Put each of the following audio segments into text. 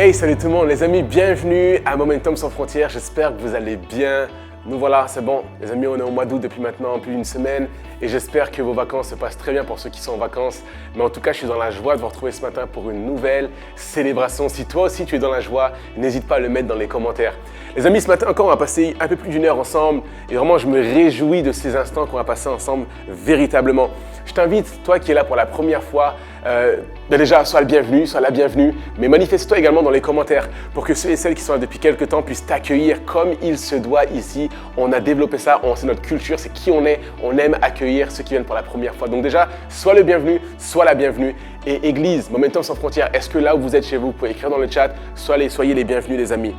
Hey, salut tout le monde les amis, bienvenue à Momentum sans frontières, j'espère que vous allez bien. Nous voilà, c'est bon, les amis, on est au mois d'août depuis maintenant plus d'une semaine et j'espère que vos vacances se passent très bien pour ceux qui sont en vacances. Mais en tout cas, je suis dans la joie de vous retrouver ce matin pour une nouvelle célébration. Si toi aussi tu es dans la joie, n'hésite pas à le mettre dans les commentaires. Les amis, ce matin encore, on va passer un peu plus d'une heure ensemble et vraiment, je me réjouis de ces instants qu'on va passer ensemble véritablement. Je t'invite, toi qui es là pour la première fois, déjà, sois le bienvenu, sois la bienvenue, mais manifeste-toi également dans les commentaires pour que ceux et celles qui sont là depuis quelques temps puissent t'accueillir comme il se doit ici. On a développé ça, c'est notre culture, c'est qui on est, on aime accueillir ceux qui viennent pour la première fois. Donc déjà, sois le bienvenu, sois la bienvenue. Et Église, Momentum sans frontières, est-ce que là où vous êtes chez vous, vous pouvez écrire dans le chat, soyez les bienvenus les amis.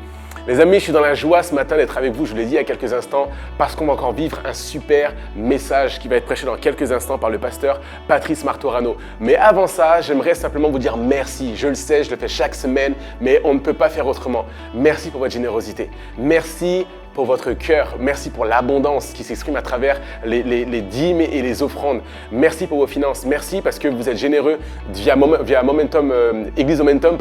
Les amis, je suis dans la joie ce matin d'être avec vous, je vous l'ai dit il y a quelques instants, parce qu'on va encore vivre un super message qui va être prêché dans quelques instants par le pasteur Patrice Martorano. Mais avant ça, j'aimerais simplement vous dire merci. Je le sais, je le fais chaque semaine, mais on ne peut pas faire autrement. Merci pour votre générosité. Merci pour votre cœur. Merci pour l'abondance qui s'exprime à travers les dîmes et les offrandes. Merci pour vos finances. Merci parce que vous êtes généreux via Momentum, Église Momentum,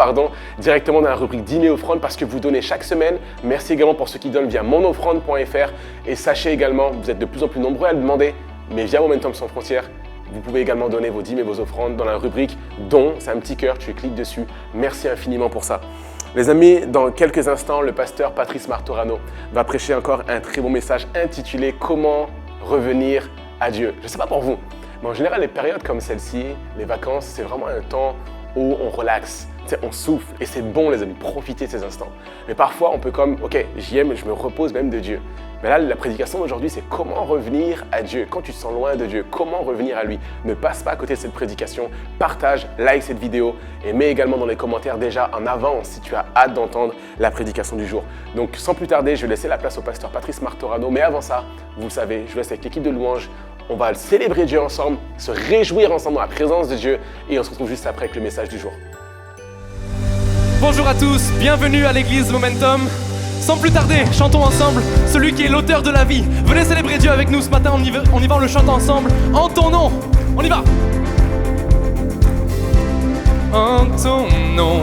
directement dans la rubrique dîmes et offrandes parce que vous donnez chaque semaine. Merci également pour ceux qui donnent via monoffrande.fr. Et sachez également, vous êtes de plus en plus nombreux à le demander, mais via Momentum sans frontières, vous pouvez également donner vos dîmes et vos offrandes dans la rubrique dons. C'est un petit cœur, tu cliques dessus. Merci infiniment pour ça. Les amis, dans quelques instants, le pasteur Patrice Martorano va prêcher encore un très bon message intitulé « Comment revenir à Dieu ». Je ne sais pas pour vous, mais en général, les périodes comme celle-ci, les vacances, c'est vraiment un temps où on relaxe, on souffle et c'est bon les amis, profitez de ces instants. Mais parfois, on peut comme, ok, j'y aime, je me repose même de Dieu. Mais là, la prédication d'aujourd'hui, c'est comment revenir à Dieu. Quand tu te sens loin de Dieu, comment revenir à lui. Ne passe pas à côté de cette prédication. Partage, like cette vidéo et mets également dans les commentaires déjà en avance si tu as hâte d'entendre la prédication du jour. Donc, sans plus tarder, je vais laisser la place au pasteur Patrice Martorano. Mais avant ça, vous le savez, je vous laisse avec l'équipe de louanges. On va célébrer Dieu ensemble, se réjouir ensemble dans la présence de Dieu et on se retrouve juste après avec le message du jour. Bonjour à tous, bienvenue à l'église Momentum. Sans plus tarder, chantons ensemble celui qui est l'auteur de la vie. Venez célébrer Dieu avec nous ce matin, on y va, on le chante ensemble. En ton nom, on y va. En ton nom,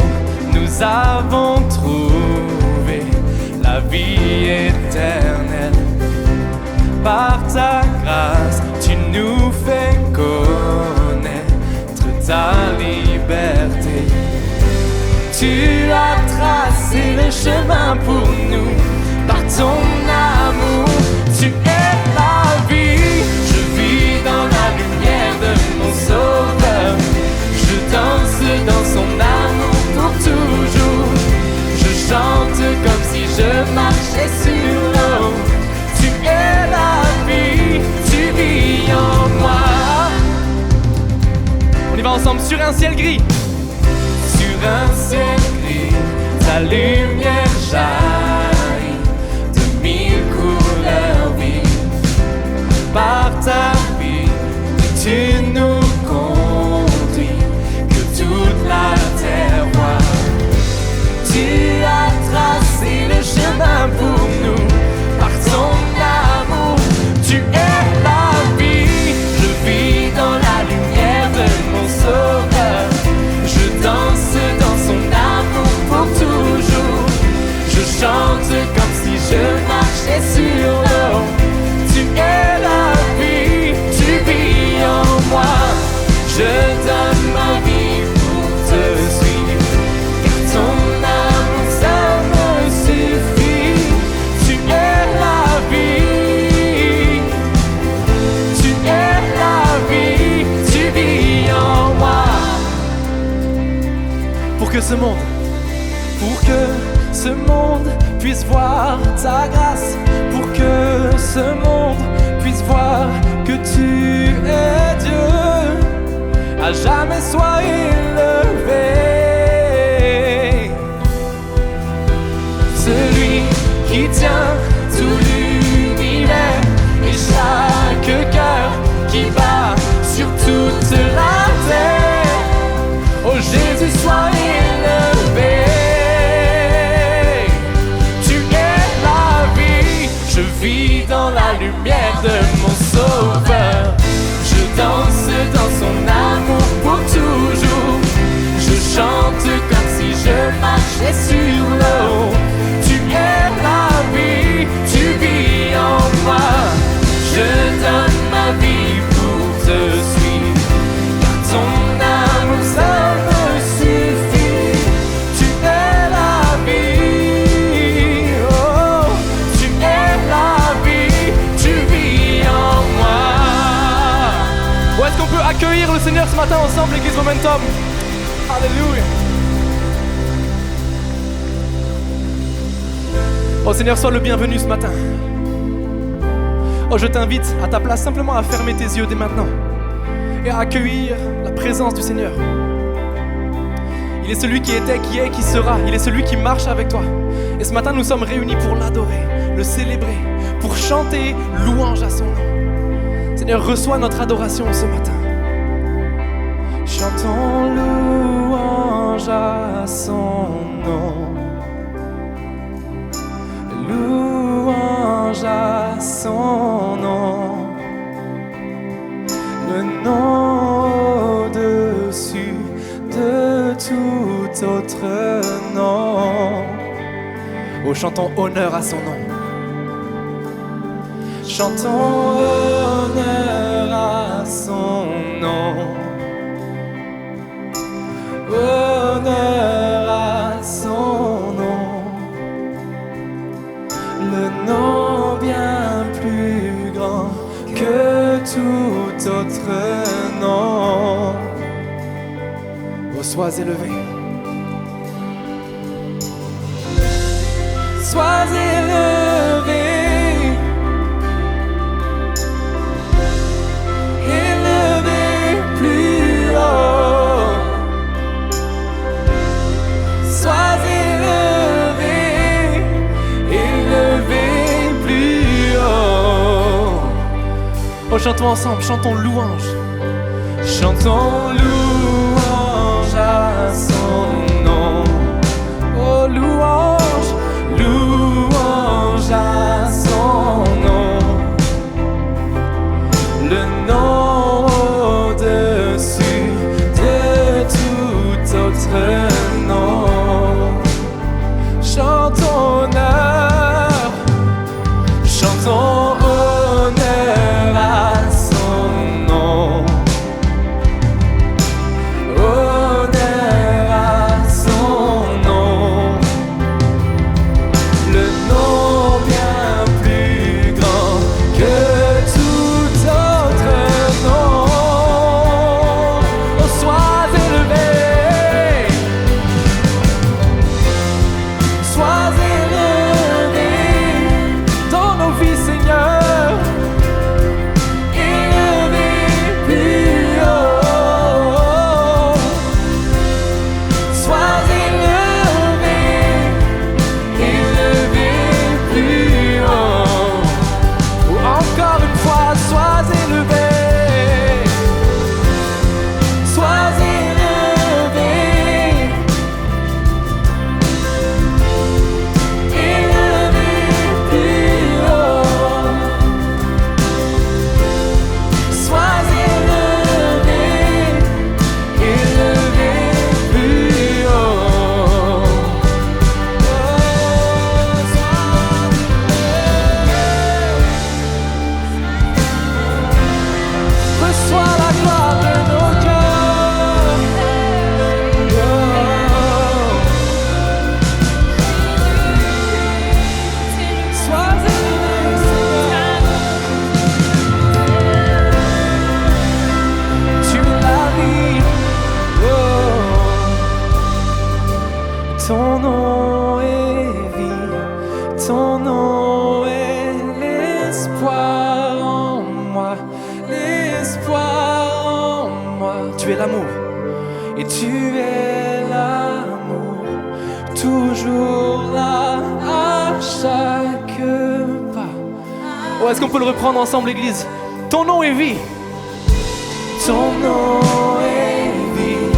nous avons trouvé la vie éternelle. Par ta grâce, tu nous fais connaître ta liberté. Tu as tracé le chemin pour nous, par ton amour, tu es la vie. Je vis dans la lumière de mon sauveur, je danse dans son amour pour toujours. Je chante comme si je marchais sur l'eau. Tu es la vie, tu vis en moi. On y va ensemble sur un ciel gris. Sur un ciel gris, ta lumière jaillit de mille couleurs vives. Par ta vie, tu nous conduis, que toute la terre voit. Tu as tracé le chemin pour nous, par ton amour, tu es la vie. Je vis dans la lumière de mon sauveur, je danse dans son amour pour toujours. Je chante comme si je marchais sur l'eau. Tu es la vie, tu vis en moi. Je donne ma vie pour te suivre, car ton amour ça me suffit. Tu es la vie, tu es la vie, tu vis en moi. Pour que ce monde puisse voir ta grâce, pour que ce monde puisse voir que tu es Dieu, à jamais sois élevé. Celui qui tient tout l'univers et chaque cœur qui bat sur toute la terre. Oh Jésus, sois élevé. Tu es la vie, je vis dans la lumière de mon sauveur. Je danse dans son amour pour toujours. matin ensemble, l'église Momentum. Alléluia. Oh Seigneur, sois le bienvenu ce matin. Oh, je t'invite à ta place simplement à fermer tes yeux dès maintenant et à accueillir la présence du Seigneur. Il est celui qui était, qui est, qui sera. Il est celui qui marche avec toi. Et ce matin, nous sommes réunis pour l'adorer, le célébrer, pour chanter louange à son nom. Seigneur, reçois notre adoration ce matin. Chantons louange à son nom. Louange à son nom. Le nom au-dessus de tout autre nom. Oh, chantons honneur à son nom. Chantons honneur à son nom. Honneur à son nom. Le nom bien plus grand que tout autre nom. Oh, sois élevé. Sois élevé. Élevé plus haut. Sois élevé. Élevé plus haut. Oh, chantons ensemble, chantons louange. Chantons louange à son nom. Oh, louange, louange à son nom. Le nom au-dessus de tout autre nom. Chantons honneur, chantons honneur à son nom. Honneur à son nom. Le nom bien plus grand que tout autre nom. Oh, sois élevé. Sois élevé dans nos vies, Seigneur. Élevé plus haut. Sois élevé. Élevé plus haut. Ou encore une fois, sois élevé. Sois élevé. Élevé plus haut. Sois élevé. Élevé plus haut. Reçois la gloire de nos cœurs. Sois élevé, Seigneur. Tu es la vie. Ton nom est vie. Ton nom est l'espoir en moi. L'espoir en moi. Tu es l'amour. Et tu es l'amour. Toujours là à chaque pas. Oh, est-ce qu'on peut le reprendre ensemble, l'église? Ton nom est vie. Ton nom est vie.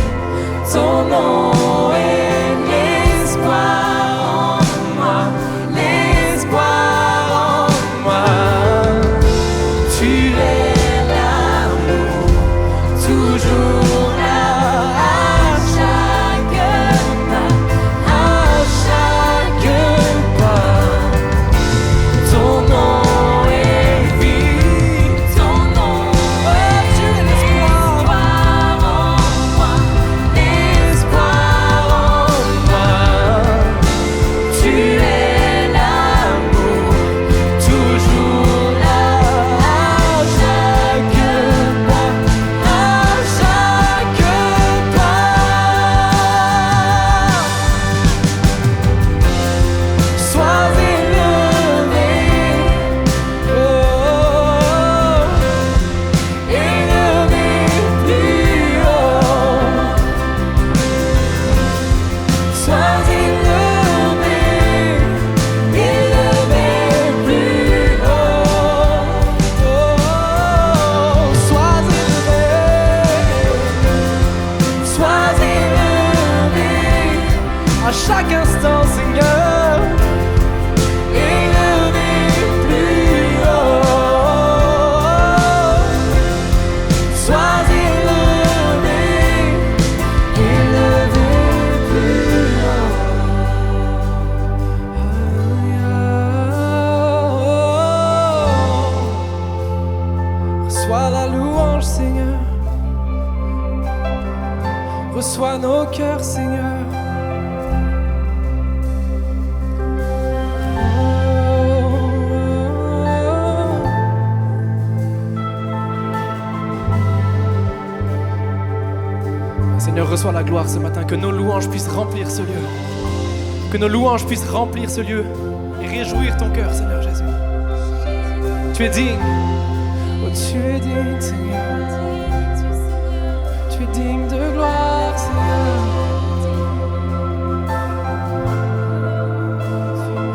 Ton nom est l'espoir en moi. L'espoir en moi. Tu es l'amour. Toujours là à chaque pas. À chaque pas. Ton nom est vie. Ton nom est tu es l'espoir. chaque instant, Seigneur. Élevé plus haut, sois élevé, élevé plus haut. Alléluia. Reçois la louange, Seigneur. Reçois nos cœurs, Seigneur. Seigneur, reçois la gloire ce matin, que nos louanges puissent remplir ce lieu. Que nos louanges puissent remplir ce lieu et réjouir ton cœur, Seigneur Jésus. Tu es digne. Oh, tu es digne, Seigneur. Tu es digne de gloire, Seigneur.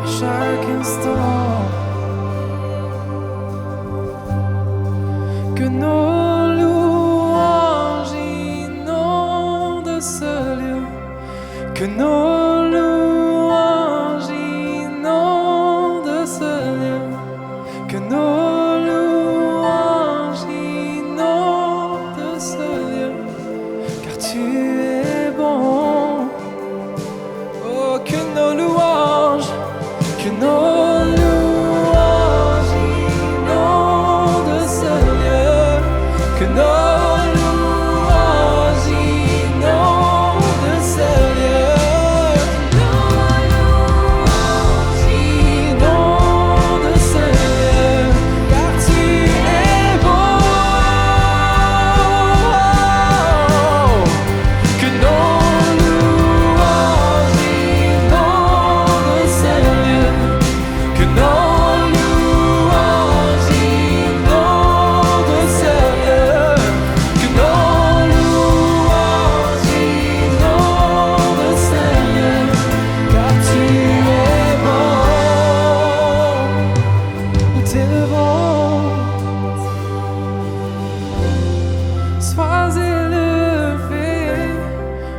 À chaque instant, que nos louanges inondent ce lieu, que nos louanges inondent ce lieu, que nos louanges inondent ce lieu, car tu es bon. Oh, que nos louanges inondent ce lieu, que nos louanges inondent ce lieu, que nos louanges inondent ce lieu, car tu es bon. Que nos louanges inondent ce lieu, que nos louanges inondent ce lieu, que nos louanges inondent ce lieu, car tu es bon. Nous t'élevons, sois élevé.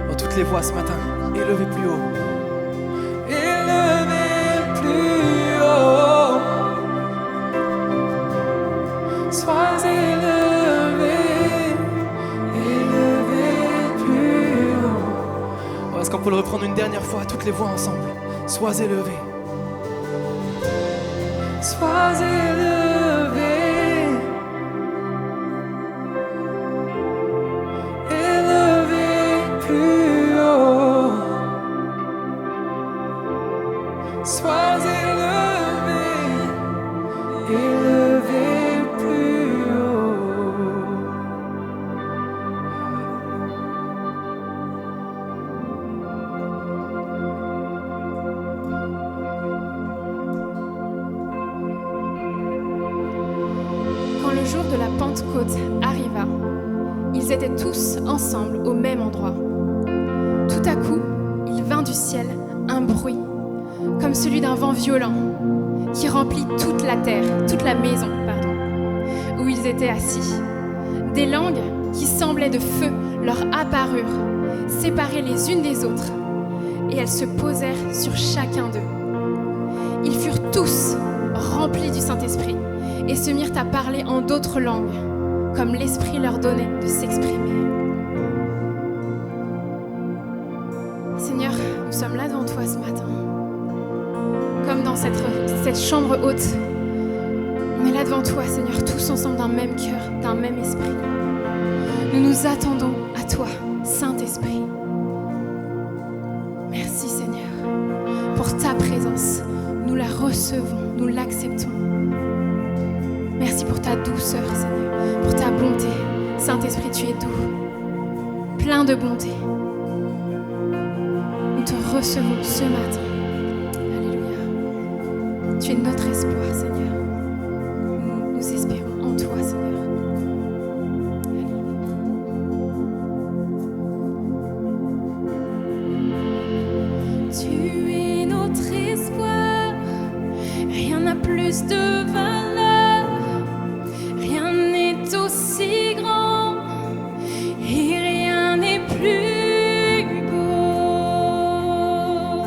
Oh, toutes les voix ce matin, élevé plus haut. Élevé plus haut, sois élevé, élevé plus haut. Oh, est-ce qu'on peut le reprendre une dernière fois, toutes les voix ensemble? Sois élevé, sois élevé, élevé plus haut. Sois élevé, élevé plus haut. Quand le jour de la Pentecôte arriva, ils étaient tous ensemble au même endroit. Tout à coup, il vint du ciel un bruit, comme celui d'un vent violent, qui remplit toute la terre, toute la maison, où ils étaient assis. Des langues qui semblaient de feu leur apparurent, séparées les unes des autres, et elles se posèrent sur chacun d'eux. Ils furent tous remplis du Saint-Esprit et se mirent à parler en d'autres langues, comme l'Esprit leur donnait de s'exprimer. Seigneur, nous sommes là devant toi ce matin. Comme dans cette chambre haute, on est là devant toi, Seigneur, tous ensemble d'un même cœur, d'un même esprit. Nous nous attendons à toi, Saint-Esprit. Merci, Seigneur, pour ta présence. Nous la recevons, nous l'acceptons. Merci pour ta douceur, Seigneur, pour ta bonté. Saint-Esprit, tu es doux, plein de bonté. Nous te recevons ce matin. Tu es notre espoir, Seigneur. Nous espérons en toi, Seigneur. Alléluia. Tu es notre espoir. Rien n'a plus de valeur. Rien n'est aussi grand. Et rien n'est plus beau.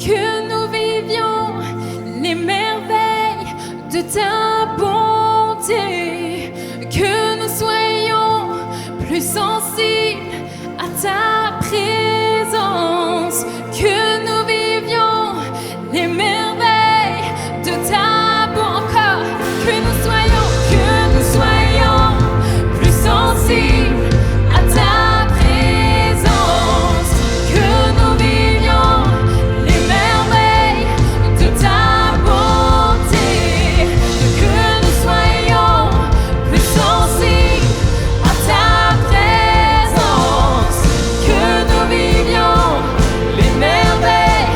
que nous vivions les merveilles de ta bonté, que nous soyons plus sensibles à ta présence, que nous vivions les merveilles de ta bonté, encore que nous soyons plus sensibles à ta présence, que nous vivions les merveilles de ta bonté, que nous soyons plus sensibles à ta présence, que nous vivions les merveilles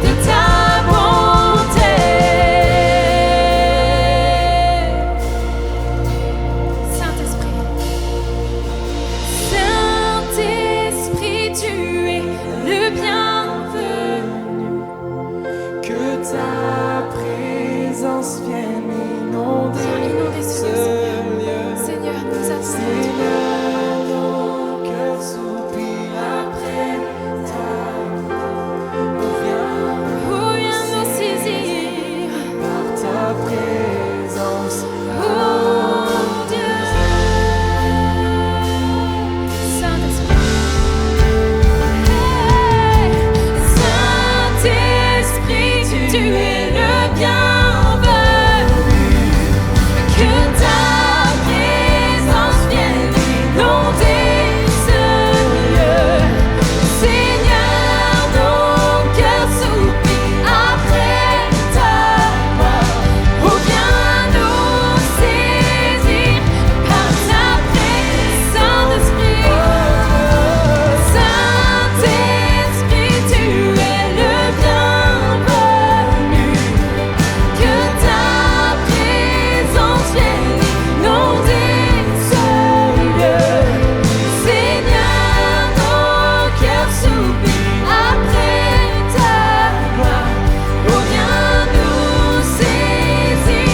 de ta bonté. Saint-Esprit, Saint-Esprit, tu es le bienvenu. Que ta présence vienne inonder ce lieu. Seigneur, nous attendons. Seigneur, nos cœurs soupirent après ta parole. Viens nous saisir, Par ta présence, oh Dieu. Saint-Esprit, Saint-Esprit, tu es le bienvenu. Que ta présence vienne inonder ce lieu. Seigneur, nos cœurs soupirent après ta voix. Oh, viens nous saisir par ta présence, Saint-Esprit. Saint-Esprit, tu es le bienvenu. Que ta présence vienne inonder ce lieu. Seigneur, nos cœurs soupirent après ta gloire. Oh, viens nous saisir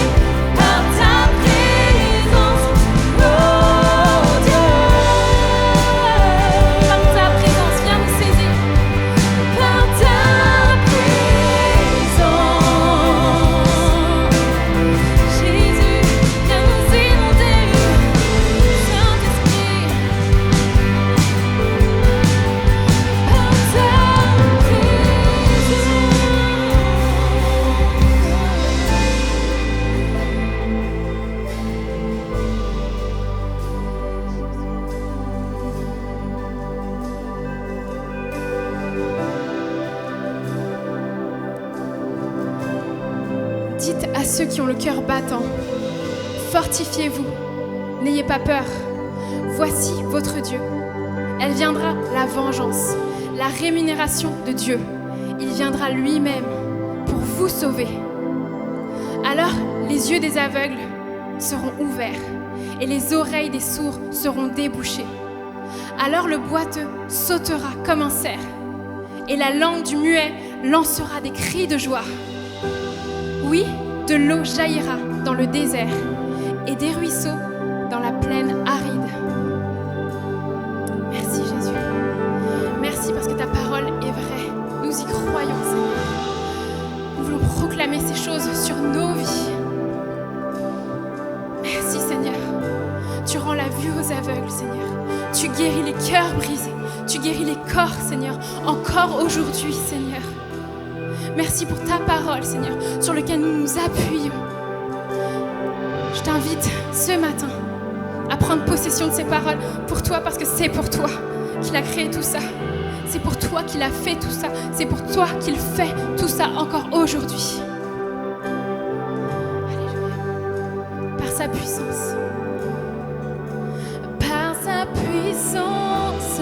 par ta présence, oh Dieu. Par ta présence, viens nous saisir. Par ta présence, Jésus, viens nous inonder, Saint-Esprit. Par ta Dites à ceux qui ont le cœur battant, fortifiez-vous, n'ayez pas peur. Voici votre Dieu. Elle viendra, la vengeance, la rémunération de Dieu. Il viendra lui-même pour vous sauver. Alors les yeux des aveugles seront ouverts et les oreilles des sourds seront débouchées. Alors le boiteux sautera comme un cerf et la langue du muet lancera des cris de joie. Oui, de l'eau jaillira dans le désert et des ruisseaux dans la plaine aride. Merci Jésus. Merci parce que ta parole est vraie. Nous y croyons, Seigneur. Nous voulons proclamer ces choses sur nos vies. Merci Seigneur. Tu rends la vue aux aveugles, Seigneur. Tu guéris les cœurs brisés. Tu guéris les corps, Seigneur. Encore aujourd'hui, Seigneur. Merci pour ta parole, Seigneur, sur laquelle nous nous appuyons. Je t'invite ce matin à prendre possession de ces paroles pour toi, parce que c'est pour toi qu'il a créé tout ça. C'est pour toi qu'il a fait tout ça. C'est pour toi qu'il fait tout ça encore aujourd'hui. Alléluia. Par sa puissance. Par sa puissance,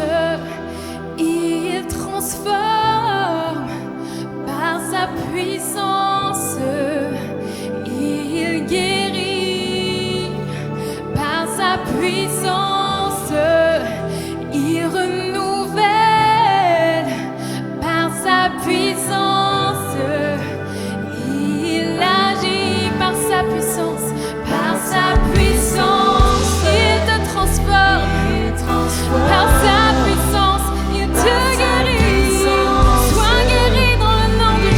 il transforme. Par sa puissance, il guérit. Par sa puissance, il renouvelle. Par sa puissance, il agit. Par sa puissance, par sa puissance, il te transforme. Par sa puissance, il te guérit. Sois guéri dans le nom de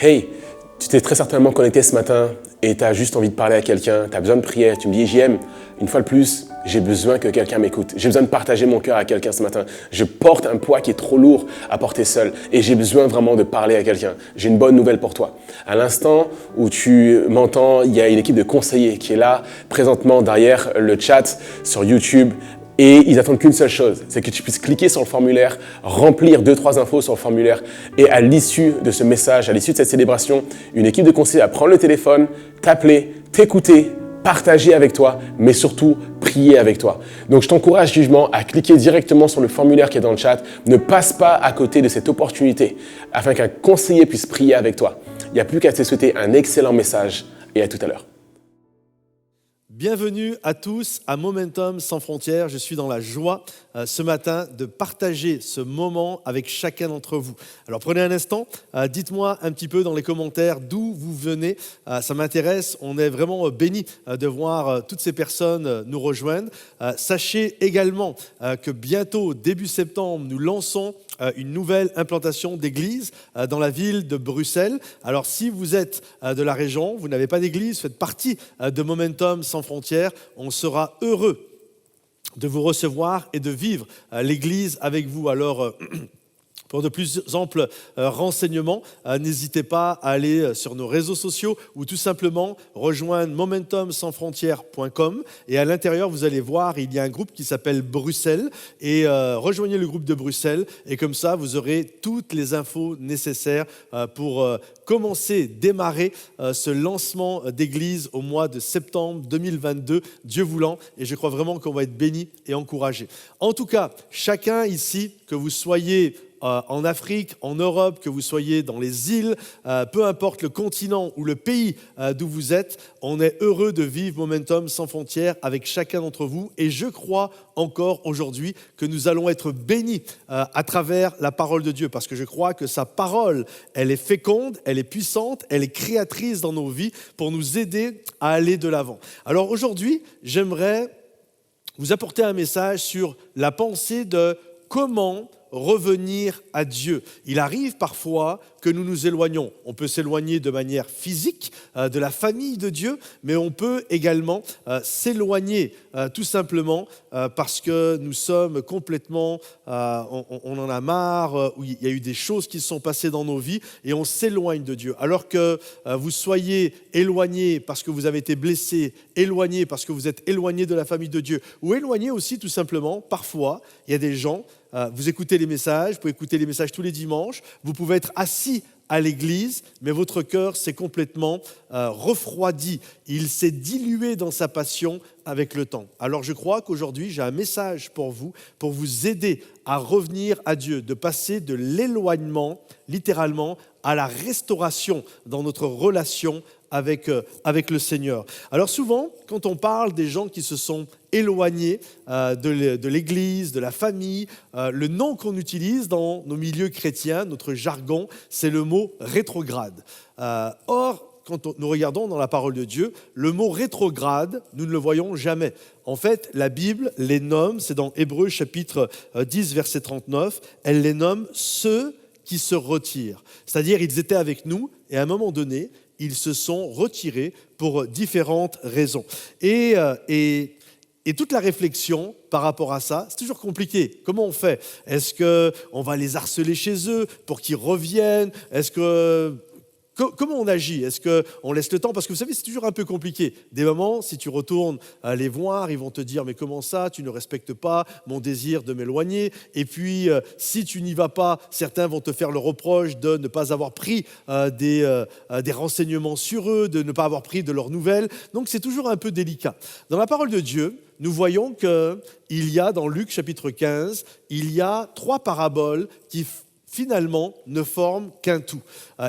Hey, tu t'es très certainement connecté ce matin et tu as juste envie de parler à quelqu'un, tu as besoin de prière, tu me dis JM, une fois de plus, j'ai besoin que quelqu'un m'écoute. J'ai besoin de partager mon cœur à quelqu'un ce matin. Je porte un poids qui est trop lourd à porter seul et j'ai besoin vraiment de parler à quelqu'un. J'ai une bonne nouvelle pour toi. À l'instant où tu m'entends, il y a une équipe de conseillers qui est là présentement derrière le chat sur YouTube. Et ils attendent qu'une seule chose, c'est que tu puisses cliquer sur le formulaire, remplir 2-3 infos sur le formulaire et à l'issue de ce message, à l'issue de cette célébration, une équipe de conseillers va prendre le téléphone, t'appeler, t'écouter, partager avec toi, mais surtout prier avec toi. Donc je t'encourage vivement à cliquer directement sur le formulaire qui est dans le chat. Ne passe pas à côté de cette opportunité afin qu'un conseiller puisse prier avec toi. Il n'y a plus qu'à te souhaiter un excellent message et à tout à l'heure. Bienvenue à tous à Momentum sans frontières. Je suis dans la joie ce matin de partager ce moment avec chacun d'entre vous. Alors prenez un instant, dites-moi un petit peu dans les commentaires d'où vous venez. Ça m'intéresse, on est vraiment bénis de voir toutes ces personnes nous rejoindre. Sachez également que bientôt, début septembre, nous lançons une nouvelle implantation d'église dans la ville de Bruxelles. Alors si vous êtes de la région, vous n'avez pas d'église, faites partie de Momentum sans frontières, on sera heureux de vous recevoir et de vivre l'église avec vous. Alors, pour de plus amples renseignements, n'hésitez pas à aller sur nos réseaux sociaux ou tout simplement rejoindre momentumsansfrontières.com. Et à l'intérieur, vous allez voir, il y a un groupe qui s'appelle Bruxelles. Et rejoignez le groupe de Bruxelles. Et comme ça, vous aurez toutes les infos nécessaires pour démarrer ce lancement d'église au mois de septembre 2022, Dieu voulant. Et je crois vraiment qu'on va être bénis et encouragés. En tout cas, chacun ici, que vous soyez en Afrique, en Europe, que vous soyez dans les îles, peu importe le continent ou le pays d'où vous êtes, on est heureux de vivre Momentum sans frontières avec chacun d'entre vous. Et je crois encore aujourd'hui que nous allons être bénis à travers la parole de Dieu, parce que je crois que sa parole, elle est féconde, elle est puissante, elle est créatrice dans nos vies pour nous aider à aller de l'avant. Alors aujourd'hui, j'aimerais vous apporter un message sur la pensée de comment revenir à Dieu. Il arrive parfois que nous nous éloignons. On peut s'éloigner de manière physique de la famille de Dieu, mais on peut également s'éloigner tout simplement parce que nous sommes complètement, on en a marre, où il y a eu des choses qui se sont passées dans nos vies et on s'éloigne de Dieu. Alors que vous soyez éloigné parce que vous avez été blessé, éloigné parce que vous êtes éloigné de la famille de Dieu, ou éloigné aussi tout simplement, parfois, il y a des gens, vous écoutez les messages, vous pouvez écouter les messages tous les dimanches, vous pouvez être assis à l'église, mais votre cœur s'est complètement refroidi. Il s'est dilué dans sa passion avec le temps. Alors je crois qu'aujourd'hui, j'ai un message pour vous aider à revenir à Dieu, de passer de l'éloignement, littéralement, à la restauration dans notre relation avec le Seigneur. Alors souvent, quand on parle des gens qui se sont éloignés de l'Église, de la famille, le nom qu'on utilise dans nos milieux chrétiens, notre jargon, c'est le mot rétrograde. Or, quand nous regardons dans la parole de Dieu, le mot rétrograde, nous ne le voyons jamais. En fait, la Bible les nomme, c'est dans Hébreux chapitre 10, verset 39, elle les nomme ceux qui se retirent. C'est-à-dire, ils étaient avec nous et à un moment donné, ils se sont retirés pour différentes raisons. Et toute la réflexion par rapport à ça, c'est toujours compliqué. Comment on fait ? Est-ce qu'on va les harceler chez eux pour qu'ils reviennent ? Comment on agit ? Est-ce qu'on laisse le temps ? Parce que vous savez, c'est toujours un peu compliqué. Des moments, si tu retournes les voir, ils vont te dire « Mais comment ça ? Tu ne respectes pas mon désir de m'éloigner. » Et puis, si tu n'y vas pas, certains vont te faire le reproche de ne pas avoir pris des renseignements sur eux, de ne pas avoir pris de leurs nouvelles. Donc, c'est toujours un peu délicat. Dans la parole de Dieu, nous voyons qu'il y a, dans Luc chapitre 15, il y a 3 paraboles qui finalement ne forment qu'un tout.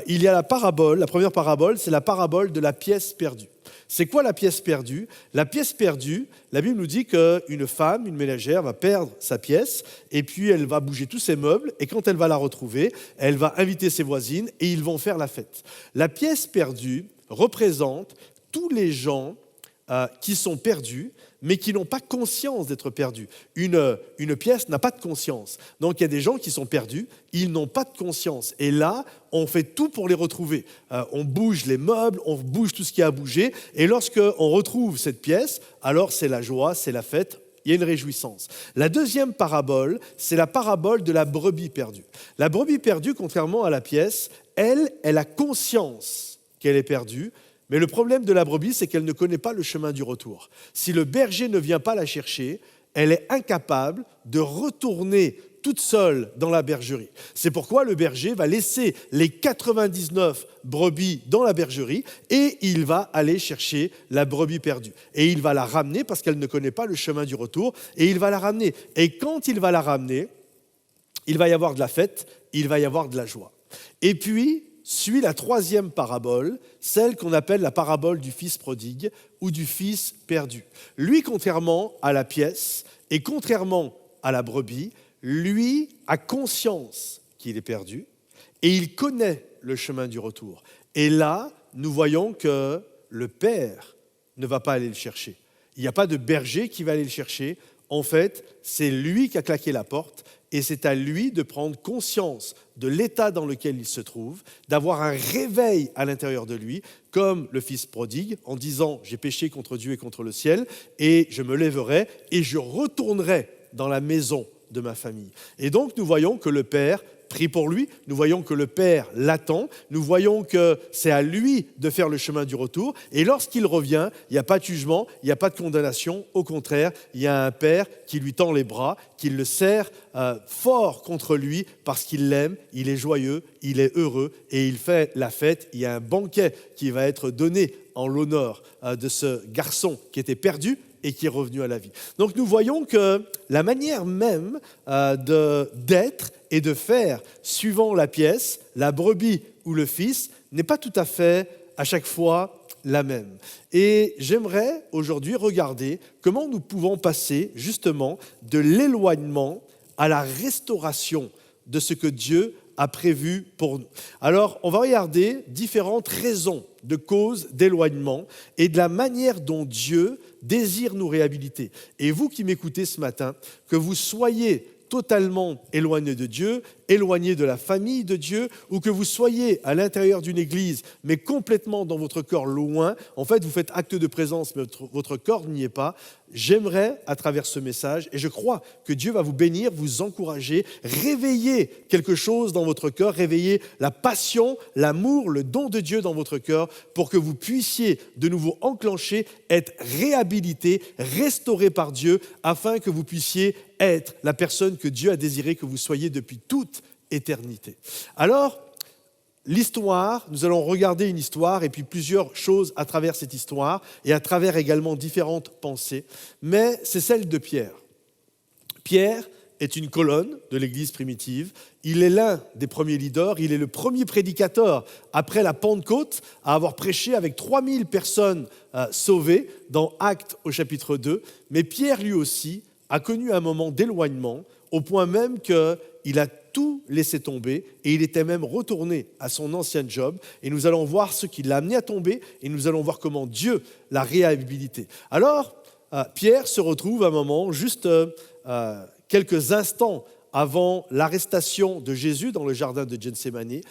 Il y a la première parabole, c'est la parabole de la pièce perdue. C'est quoi la pièce perdue ? La pièce perdue, la Bible nous dit qu'une femme, une ménagère, va perdre sa pièce et puis elle va bouger tous ses meubles et quand elle va la retrouver, elle va inviter ses voisines et ils vont faire la fête. La pièce perdue représente tous les gens qui sont perdus, mais qui n'ont pas conscience d'être perdus. Une pièce n'a pas de conscience. Donc il y a des gens qui sont perdus, ils n'ont pas de conscience. Et là, on fait tout pour les retrouver. On bouge les meubles, on bouge tout ce qui a à bouger. Et lorsqu'on retrouve cette pièce, alors c'est la joie, c'est la fête. Il y a une réjouissance. La deuxième parabole, c'est la parabole de la brebis perdue. La brebis perdue, contrairement à la pièce, elle a conscience qu'elle est perdue, mais le problème de la brebis, c'est qu'elle ne connaît pas le chemin du retour. Si le berger ne vient pas la chercher, elle est incapable de retourner toute seule dans la bergerie. C'est pourquoi le berger va laisser les 99 brebis dans la bergerie et il va aller chercher la brebis perdue. Et il va la ramener parce qu'elle ne connaît pas le chemin du retour et il va la ramener. Et quand il va la ramener, il va y avoir de la fête, il va y avoir de la joie. Et puis, suit la troisième parabole, celle qu'on appelle la parabole du fils prodigue ou du fils perdu. Lui, contrairement à la pièce et contrairement à la brebis, lui a conscience qu'il est perdu et il connaît le chemin du retour. Et là, nous voyons que le Père ne va pas aller le chercher. Il n'y a pas de berger qui va aller le chercher. En fait, c'est lui qui a claqué la porte et c'est à lui de prendre conscience de l'état dans lequel il se trouve, d'avoir un réveil à l'intérieur de lui, comme le fils prodigue, en disant « J'ai péché contre Dieu et contre le ciel, et je me lèverai et je retournerai dans la maison de ma famille. » Et donc, nous voyons que le Père prie pour lui, nous voyons que le Père l'attend, nous voyons que c'est à lui de faire le chemin du retour, et lorsqu'il revient, il n'y a pas de jugement, il n'y a pas de condamnation, au contraire, il y a un Père qui lui tend les bras, qui le serre fort contre lui parce qu'il l'aime, il est joyeux, il est heureux, et il fait la fête. Il y a un banquet qui va être donné en l'honneur de ce garçon qui était perdu, et qui est revenu à la vie. Donc nous voyons que la manière même d'être et de faire, suivant la pièce, la brebis ou le fils, n'est pas tout à fait à chaque fois la même. Et j'aimerais aujourd'hui regarder comment nous pouvons passer justement de l'éloignement à la restauration de ce que Dieu a prévu pour nous. Alors, on va regarder différentes raisons de causes d'éloignement et de la manière dont Dieu désire nous réhabiliter. Et vous qui m'écoutez ce matin, que vous soyez totalement éloigné de Dieu, éloigné de la famille de Dieu, ou que vous soyez à l'intérieur d'une église, mais complètement dans votre corps loin, en fait, vous faites acte de présence, mais votre corps n'y est pas. J'aimerais, à travers ce message, et je crois que Dieu va vous bénir, vous encourager, réveiller quelque chose dans votre cœur, réveiller la passion, l'amour, le don de Dieu dans votre cœur, pour que vous puissiez de nouveau enclencher, être réhabilité, restauré par Dieu, afin que vous puissiez être la personne que Dieu a désiré que vous soyez depuis toute éternité. Alors, l'histoire, nous allons regarder une histoire et puis plusieurs choses à travers cette histoire et à travers également différentes pensées, mais c'est celle de Pierre. Pierre est une colonne de l'Église primitive. Il est l'un des premiers leaders, il est le premier prédicateur après la Pentecôte à avoir prêché avec 3000 personnes sauvées dans Actes au chapitre 2. Mais Pierre lui aussi a connu un moment d'éloignement au point même qu'il a tout laissé tomber et il était même retourné à son ancien job. Et nous allons voir ce qui l'a amené à tomber et nous allons voir comment Dieu l'a réhabilité. Alors, Pierre se retrouve à un moment, juste quelques instants avant l'arrestation de Jésus dans le jardin de Gethsémani.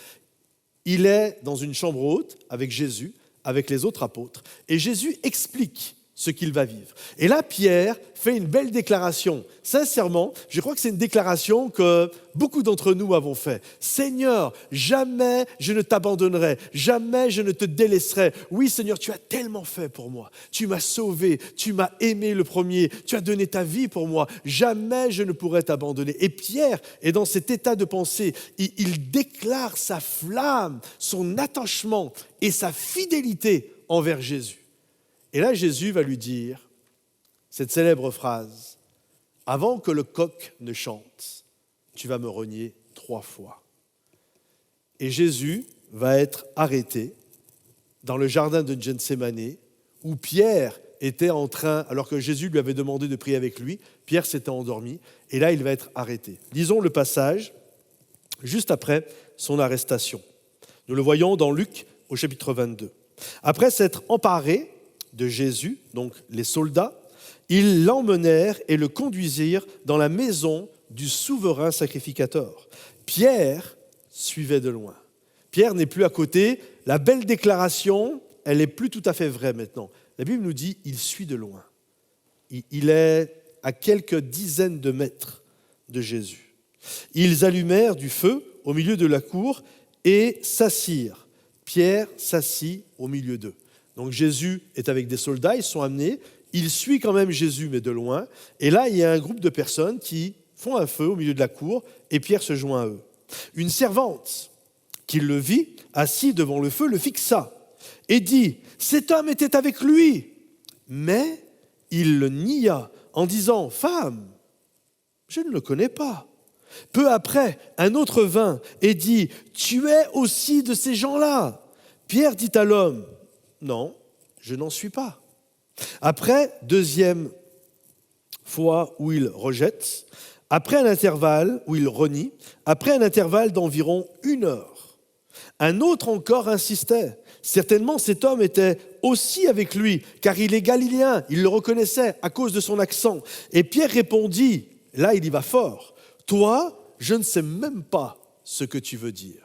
Il est dans une chambre haute avec Jésus, avec les autres apôtres. Et Jésus explique ce qu'il va vivre. Et là, Pierre fait une belle déclaration. Sincèrement, je crois que c'est une déclaration que beaucoup d'entre nous avons fait. Seigneur, jamais je ne t'abandonnerai, jamais je ne te délaisserai. Oui, Seigneur, tu as tellement fait pour moi. Tu m'as sauvé, tu m'as aimé le premier, tu as donné ta vie pour moi. Jamais je ne pourrai t'abandonner. Et Pierre est dans cet état de pensée. Il déclare sa flamme, son attachement et sa fidélité envers Jésus. Et là, Jésus va lui dire cette célèbre phrase « Avant que le coq ne chante, tu vas me renier 3 fois. » Et Jésus va être arrêté dans le jardin de Gethsémani où Pierre était en train, alors que Jésus lui avait demandé de prier avec lui, Pierre s'était endormi et là, il va être arrêté. Lisons le passage juste après son arrestation. Nous le voyons dans Luc au chapitre 22. Après s'être emparé de Jésus, donc les soldats, Ils l'emmenèrent et le conduisirent dans la maison du souverain sacrificateur. Pierre suivait de loin. Pierre n'est plus à côté. La belle déclaration, elle n'est plus tout à fait vraie maintenant. La Bible nous dit il suit de loin. Il est à quelques dizaines de mètres de Jésus. Ils allumèrent du feu au milieu de la cour et s'assirent. Pierre s'assit au milieu d'eux. Donc Jésus est avec des soldats, ils sont amenés. Il suit quand même Jésus, mais de loin. Et là, il y a un groupe de personnes qui font un feu au milieu de la cour et Pierre se joint à eux. Une servante qui le vit, assis devant le feu, le fixa et dit « Cet homme était avec lui !» Mais il le nia en disant « Femme, je ne le connais pas. » Peu après, un autre vint et dit « Tu es aussi de ces gens-là ?» Pierre dit à l'homme « Non, je n'en suis pas. » Après, deuxième fois où il rejette, après un intervalle où il renie, après un intervalle d'environ 1 heure, un autre encore insistait. Certainement, cet homme était aussi avec lui, car il est galiléen, il le reconnaissait à cause de son accent. Et Pierre répondit, là il y va fort, « Toi, je ne sais même pas ce que tu veux dire. »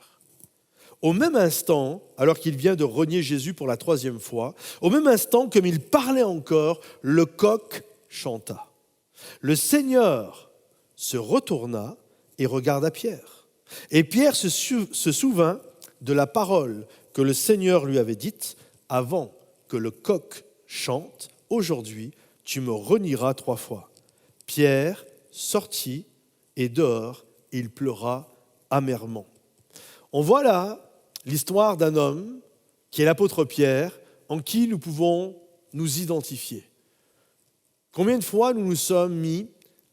Au même instant, alors qu'il vient de renier Jésus pour la 3e fois, au même instant, comme il parlait encore, le coq chanta. Le Seigneur se retourna et regarda Pierre. Et Pierre se souvint de la parole que le Seigneur lui avait dite avant que le coq chante. Aujourd'hui, tu me renieras 3 fois. Pierre sortit et dehors, il pleura amèrement. On voit là l'histoire d'un homme qui est l'apôtre Pierre, en qui nous pouvons nous identifier. Combien de fois nous nous sommes mis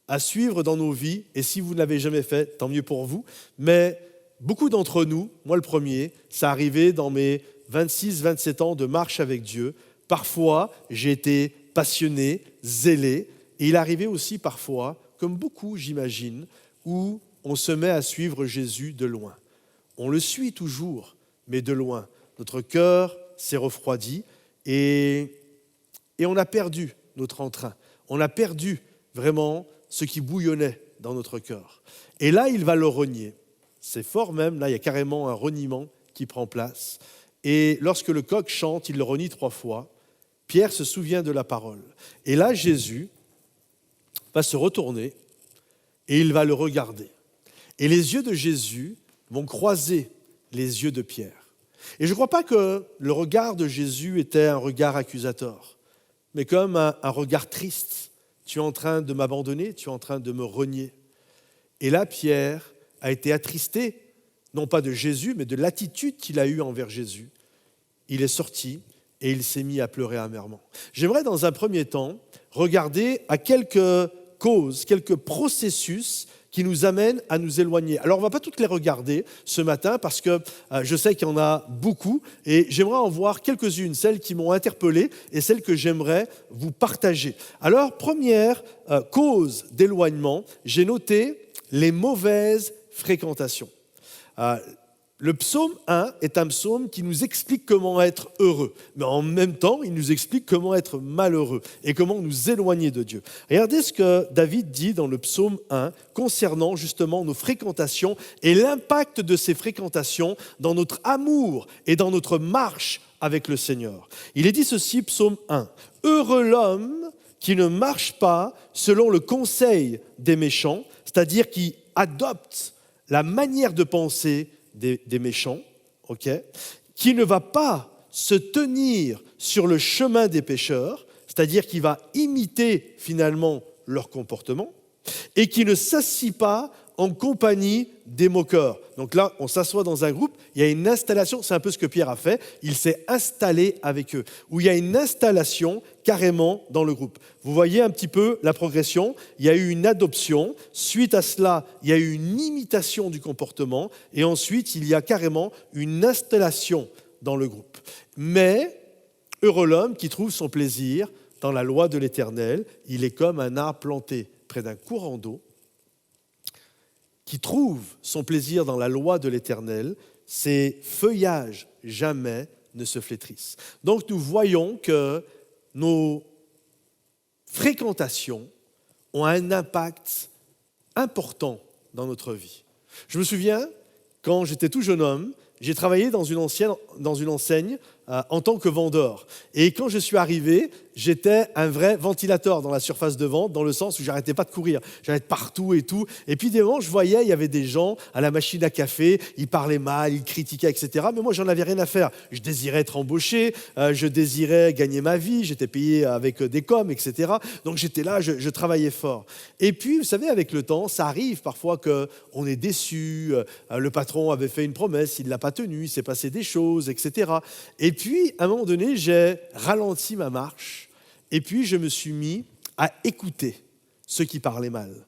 à suivre dans nos vies, et si vous ne l'avez jamais fait, tant mieux pour vous, mais beaucoup d'entre nous, moi le premier, ça arrivait dans mes 26-27 ans de marche avec Dieu. Parfois, j'ai été passionné, zélé, et il arrivait aussi parfois, comme beaucoup j'imagine, où on se met à suivre Jésus de loin. On le suit toujours, mais de loin. Notre cœur s'est refroidi et on a perdu notre entrain. On a perdu vraiment ce qui bouillonnait dans notre cœur. Et là, il va le renier. C'est fort même, là, il y a carrément un reniement qui prend place. Et lorsque le coq chante, il le renie 3 fois. Pierre se souvient de la parole. Et là, Jésus va se retourner et il va le regarder. Et les yeux de Jésus vont croiser les yeux de Pierre. Et je ne crois pas que le regard de Jésus était un regard accusateur, mais comme un regard triste. Tu es en train de m'abandonner, tu es en train de me renier. Et là, Pierre a été attristé, non pas de Jésus, mais de l'attitude qu'il a eue envers Jésus. Il est sorti et il s'est mis à pleurer amèrement. J'aimerais dans un premier temps regarder à quelques causes, quelques processus qui nous amènent à nous éloigner. Alors, on ne va pas toutes les regarder ce matin parce que je sais qu'il y en a beaucoup et j'aimerais en voir quelques-unes, celles qui m'ont interpellé et celles que j'aimerais vous partager. Alors, première cause d'éloignement, j'ai noté les mauvaises fréquentations. Le psaume 1 est un psaume qui nous explique comment être heureux, mais en même temps, il nous explique comment être malheureux et comment nous éloigner de Dieu. Regardez ce que David dit dans le psaume 1 concernant justement nos fréquentations et l'impact de ces fréquentations dans notre amour et dans notre marche avec le Seigneur. Il est dit ceci, psaume 1, « Heureux l'homme qui ne marche pas selon le conseil des méchants, c'est-à-dire qui adopte la manière de penser des méchants, qui ne va pas se tenir sur le chemin des pécheurs, c'est-à-dire qui va imiter finalement leur comportement, et qui ne s'assit pas en compagnie des moqueurs. Donc là, on s'assoit dans un groupe, il y a une installation, c'est un peu ce que Pierre a fait, il s'est installé avec eux, où il y a une installation carrément dans le groupe. Vous voyez un petit peu la progression, il y a eu une adoption, suite à cela, il y a eu une imitation du comportement, et ensuite, il y a carrément une installation dans le groupe. Mais, heureux l'homme qui trouve son plaisir dans la loi de l'Éternel, il est comme un arbre planté près d'un courant d'eau, qui trouve son plaisir dans la loi de l'Éternel, ses feuillages jamais ne se flétrissent. Donc nous voyons que nos fréquentations ont un impact important dans notre vie. Je me souviens, quand j'étais tout jeune homme, j'ai travaillé dans une enseigne en tant que vendeur. Et quand je suis arrivé, j'étais un vrai ventilateur dans la surface de vente, dans le sens où j'arrêtais pas de courir. J'allais partout et tout. Et puis des moments, je voyais, il y avait des gens à la machine à café, ils parlaient mal, ils critiquaient, etc. Mais moi, j'en avais rien à faire. Je désirais être embauché, je désirais gagner ma vie, j'étais payé avec des coms, etc. Donc j'étais là, je travaillais fort. Et puis, vous savez, avec le temps, ça arrive parfois qu'on est déçu, le patron avait fait une promesse, il ne l'a pas tenue, il s'est passé des choses, etc. Et puis, à un moment donné, j'ai ralenti ma marche et puis je me suis mis à écouter ceux qui parlaient mal.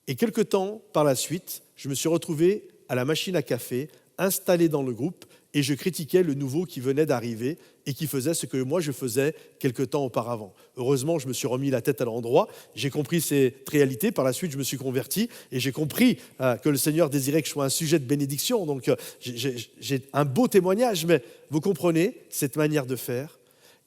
Et quelque temps par la suite, je me suis retrouvé à la machine à café, installé dans le groupe, et je critiquais le nouveau qui venait d'arriver et qui faisait ce que moi je faisais quelque temps auparavant. Heureusement, je me suis remis la tête à l'endroit, j'ai compris cette réalité, par la suite je me suis converti et j'ai compris que le Seigneur désirait que je sois un sujet de bénédiction, donc j'ai un beau témoignage, mais vous comprenez cette manière de faire.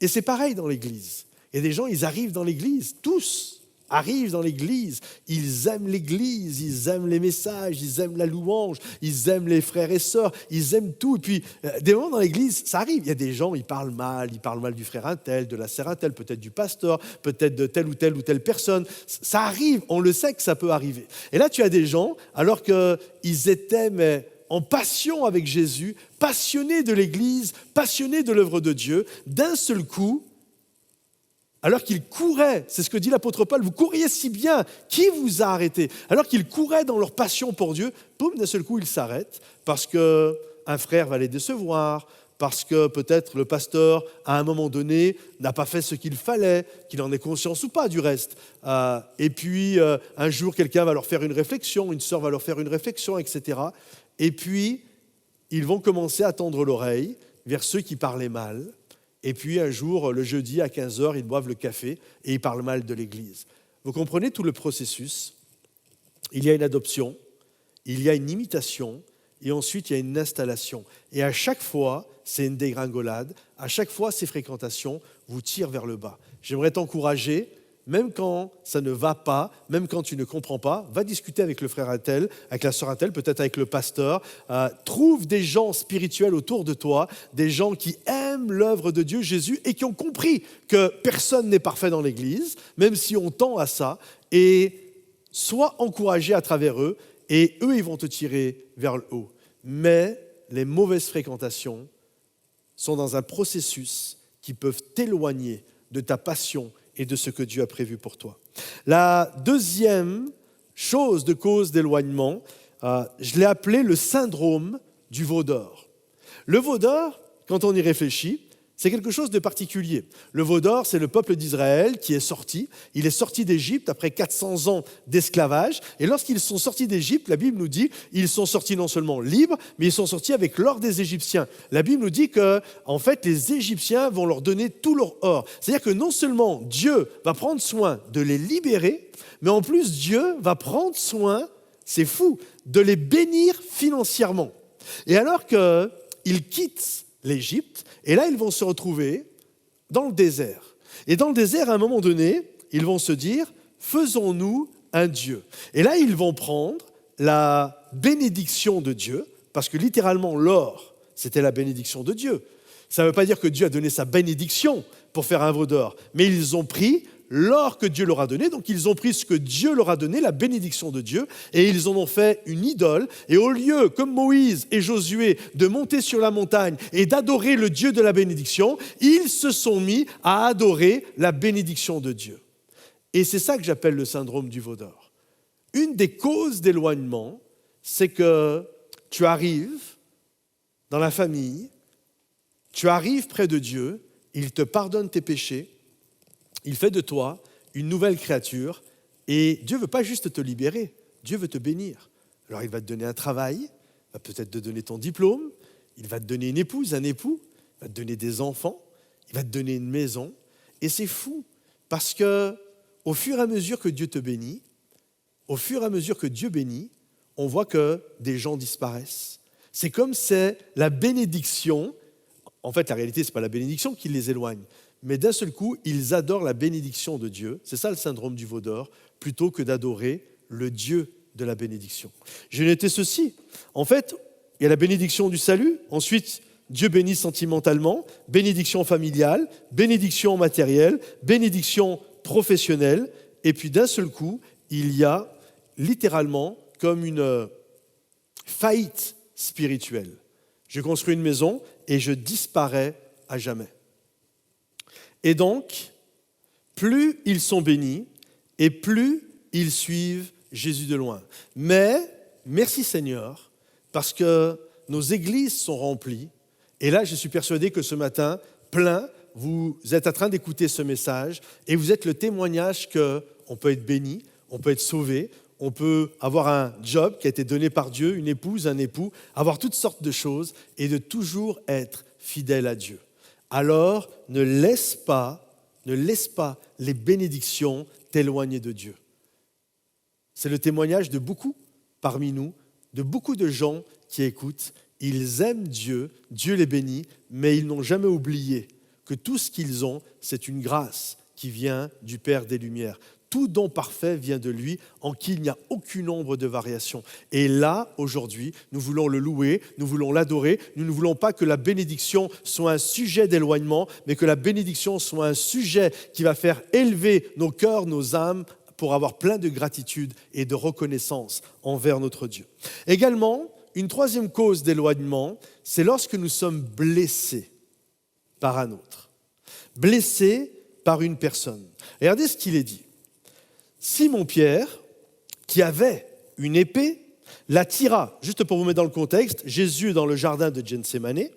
Et c'est pareil dans l'Église. Il y a des gens, ils arrivent dans l'Église, tous arrivent dans l'Église, ils aiment l'Église, ils aiment les messages, ils aiment la louange, ils aiment les frères et sœurs, ils aiment tout. Et puis, des moments dans l'Église, ça arrive. Il y a des gens, ils parlent mal du frère un tel, de la sœur un tel, peut-être du pasteur, peut-être de telle ou telle personne. Ça arrive, on le sait que ça peut arriver. Et là, tu as des gens, alors qu'ils étaient en passion avec Jésus, passionnés de l'Église, passionnés de l'œuvre de Dieu, d'un seul coup, alors qu'ils couraient, c'est ce que dit l'apôtre Paul, vous couriez si bien, qui vous a arrêté? Alors qu'ils couraient dans leur passion pour Dieu, boum, d'un seul coup, ils s'arrêtent parce qu'un frère va les décevoir, parce que peut-être le pasteur, à un moment donné, n'a pas fait ce qu'il fallait, qu'il en ait conscience ou pas du reste. Et puis, un jour, quelqu'un va leur faire une réflexion, une sœur va leur faire une réflexion, etc. Et puis, ils vont commencer à tendre l'oreille vers ceux qui parlaient mal. Et puis un jour, le jeudi à 15h, ils boivent le café et ils parlent mal de l'Église. Vous comprenez tout le processus? Il y a une adoption, il y a une imitation et ensuite il y a une installation. Et à chaque fois, c'est une dégringolade. À chaque fois, ces fréquentations vous tirent vers le bas. J'aimerais t'encourager, même quand ça ne va pas, même quand tu ne comprends pas, va discuter avec le frère Attel, avec la sœur Attel, peut-être avec le pasteur. Trouve des gens spirituels autour de toi, des gens qui aiment l'œuvre de Dieu, Jésus, et qui ont compris que personne n'est parfait dans l'Église, même si on tend à ça, et sois encouragé à travers eux, et eux, ils vont te tirer vers le haut. Mais les mauvaises fréquentations sont dans un processus qui peuvent t'éloigner de ta passion et de ce que Dieu a prévu pour toi. La deuxième chose de cause d'éloignement, je l'ai appelé le syndrome du veau d'or. Le veau d'or, quand on y réfléchit, c'est quelque chose de particulier. Le veau d'or, c'est le peuple d'Israël qui est sorti. Il est sorti d'Égypte après 400 ans d'esclavage. Et lorsqu'ils sont sortis d'Égypte, la Bible nous dit ils sont sortis non seulement libres, mais ils sont sortis avec l'or des Égyptiens. La Bible nous dit que, en fait, les Égyptiens vont leur donner tout leur or. C'est-à-dire que non seulement Dieu va prendre soin de les libérer, mais en plus Dieu va prendre soin, c'est fou, de les bénir financièrement. Et alors qu'ils quittent l'Égypte, et là, ils vont se retrouver dans le désert. Et dans le désert, à un moment donné, ils vont se dire, faisons-nous un Dieu. Et là, ils vont prendre la bénédiction de Dieu, parce que littéralement, l'or, c'était la bénédiction de Dieu. Ça ne veut pas dire que Dieu a donné sa bénédiction pour faire un veau d'or, mais ils ont pris l'or que Dieu leur a donné, donc ils ont pris ce que Dieu leur a donné, la bénédiction de Dieu, et ils en ont fait une idole. Et au lieu, comme Moïse et Josué, de monter sur la montagne et d'adorer le Dieu de la bénédiction, ils se sont mis à adorer la bénédiction de Dieu. Et c'est ça que j'appelle le syndrome du veau d'or. Une des causes d'éloignement, c'est que tu arrives dans la famille, tu arrives près de Dieu, il te pardonne tes péchés, il fait de toi une nouvelle créature et Dieu ne veut pas juste te libérer, Dieu veut te bénir. Alors il va te donner un travail, il va peut-être te donner ton diplôme, il va te donner une épouse, un époux, il va te donner des enfants, il va te donner une maison. Et c'est fou parce qu'au fur et à mesure que Dieu te bénit, au fur et à mesure que Dieu bénit, on voit que des gens disparaissent. C'est comme c'est la bénédiction. En fait, la réalité, ce n'est pas la bénédiction qui les éloigne, mais d'un seul coup, ils adorent la bénédiction de Dieu. C'est ça le syndrome du veau d'or, plutôt que d'adorer le Dieu de la bénédiction. J'ai noté ceci. En fait, il y a la bénédiction du salut. Ensuite, Dieu bénit sentimentalement, bénédiction familiale, bénédiction matérielle, bénédiction professionnelle. Et puis d'un seul coup, il y a littéralement comme une faillite spirituelle. Je construis une maison et je disparais à jamais. Et donc, plus ils sont bénis et plus ils suivent Jésus de loin. Mais, merci Seigneur, parce que nos églises sont remplies. Et là, je suis persuadé que ce matin, plein, vous êtes en train d'écouter ce message et vous êtes le témoignage qu'on peut être béni, on peut être sauvé, on peut avoir un job qui a été donné par Dieu, une épouse, un époux, avoir toutes sortes de choses et de toujours être fidèle à Dieu. Alors, ne laisse pas les bénédictions t'éloigner de Dieu. C'est le témoignage de beaucoup parmi nous, de beaucoup de gens qui écoutent. Ils aiment Dieu, Dieu les bénit, mais ils n'ont jamais oublié que tout ce qu'ils ont, c'est une grâce qui vient du Père des Lumières. Tout don parfait vient de lui, en qui il n'y a aucune ombre de variation. Et là, aujourd'hui, nous voulons le louer, nous voulons l'adorer. Nous ne voulons pas que la bénédiction soit un sujet d'éloignement, mais que la bénédiction soit un sujet qui va faire élever nos cœurs, nos âmes, pour avoir plein de gratitude et de reconnaissance envers notre Dieu. Également, une troisième cause d'éloignement, c'est lorsque nous sommes blessés par un autre, blessés par une personne. Regardez ce qu'il est dit. Simon-Pierre, qui avait une épée, la tira. Juste pour vous mettre dans le contexte, Jésus est dans le jardin de Gethsémani.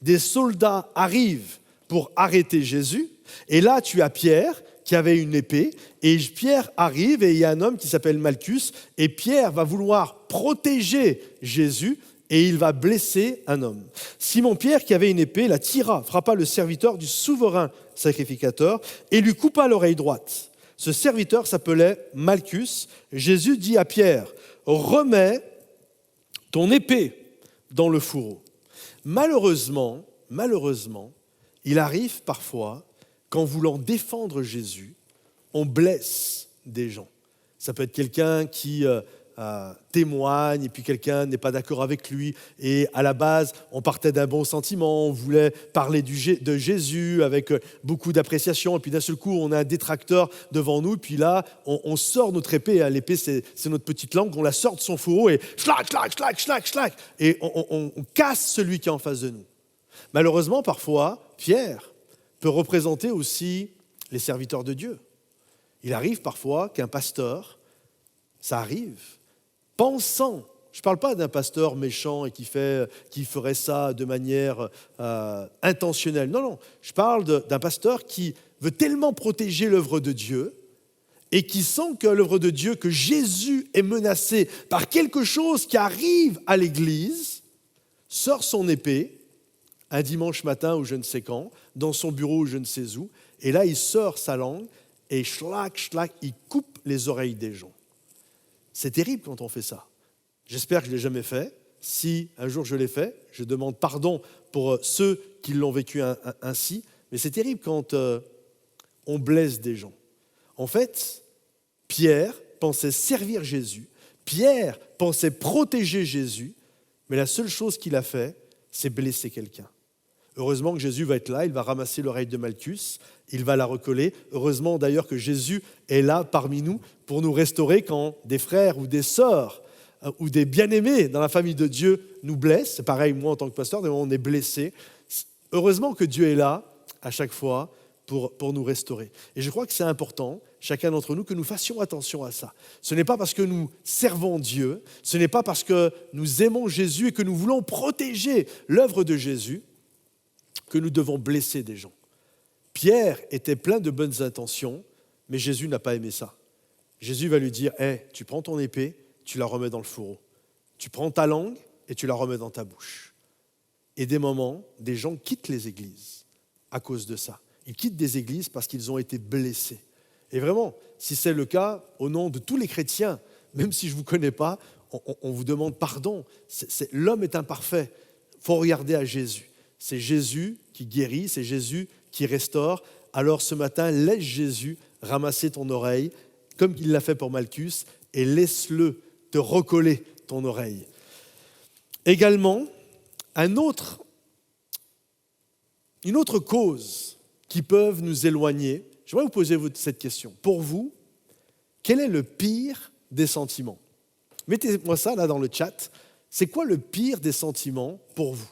Des soldats arrivent pour arrêter Jésus. Et là, tu as Pierre qui avait une épée. Et Pierre arrive et il y a un homme qui s'appelle Malchus. Et Pierre va vouloir protéger Jésus et il va blesser un homme. Simon-Pierre, qui avait une épée, la tira, frappa le serviteur du souverain sacrificateur et lui coupa l'oreille droite. Ce serviteur s'appelait Malchus. Jésus dit à Pierre, « Remets ton épée dans le fourreau. » Malheureusement, il arrive parfois qu'en voulant défendre Jésus, on blesse des gens. Ça peut être quelqu'un qui témoigne et puis quelqu'un n'est pas d'accord avec lui et à la base on partait d'un bon sentiment, on voulait parler de Jésus avec beaucoup d'appréciation et puis d'un seul coup on a un détracteur devant nous et puis là on sort notre épée, l'épée c'est notre petite langue, on la sort de son fourreau et schlac et on casse celui qui est en face de nous. Malheureusement parfois Pierre peut représenter aussi les serviteurs de Dieu. Il arrive parfois qu'un pasteur, ça arrive, pensant, je ne parle pas d'un pasteur méchant et qui ferait ça de manière intentionnelle. Non, je parle d'un pasteur qui veut tellement protéger l'œuvre de Dieu et qui sent que l'œuvre de Dieu, que Jésus est menacé par quelque chose qui arrive à l'église, sort son épée un dimanche matin ou je ne sais quand, dans son bureau ou je ne sais où, et là il sort sa langue et schlac, il coupe les oreilles des gens. C'est terrible quand on fait ça. J'espère que je ne l'ai jamais fait. Si un jour je l'ai fait, je demande pardon pour ceux qui l'ont vécu ainsi. Mais c'est terrible quand on blesse des gens. En fait, Pierre pensait servir Jésus. Pierre pensait protéger Jésus. Mais la seule chose qu'il a fait, c'est blesser quelqu'un. Heureusement que Jésus va être là, il va ramasser l'oreille de Malchus, il va la recoller. Heureusement d'ailleurs que Jésus est là parmi nous pour nous restaurer quand des frères ou des sœurs ou des bien-aimés dans la famille de Dieu nous blessent. C'est pareil, moi en tant que pasteur, on est blessé. Heureusement que Dieu est là à chaque fois pour nous restaurer. Et je crois que c'est important, chacun d'entre nous, que nous fassions attention à ça. Ce n'est pas parce que nous servons Dieu, ce n'est pas parce que nous aimons Jésus et que nous voulons protéger l'œuvre de Jésus que nous devons blesser des gens. Pierre était plein de bonnes intentions, mais Jésus n'a pas aimé ça. Jésus va lui dire, « tu prends ton épée, tu la remets dans le fourreau. Tu prends ta langue et tu la remets dans ta bouche. » Et des moments, des gens quittent les églises à cause de ça. Ils quittent des églises parce qu'ils ont été blessés. Et vraiment, si c'est le cas, au nom de tous les chrétiens, même si je ne vous connais pas, on vous demande pardon. L'homme est imparfait. Il faut regarder à Jésus. C'est Jésus qui guérit, c'est Jésus qui restaure. Alors ce matin, laisse Jésus ramasser ton oreille, comme il l'a fait pour Malchus, et laisse-le te recoller ton oreille. Également, une autre cause qui peut nous éloigner, j'aimerais vous poser cette question. Pour vous, quel est le pire des sentiments? Mettez-moi ça là dans le chat. C'est quoi le pire des sentiments pour vous?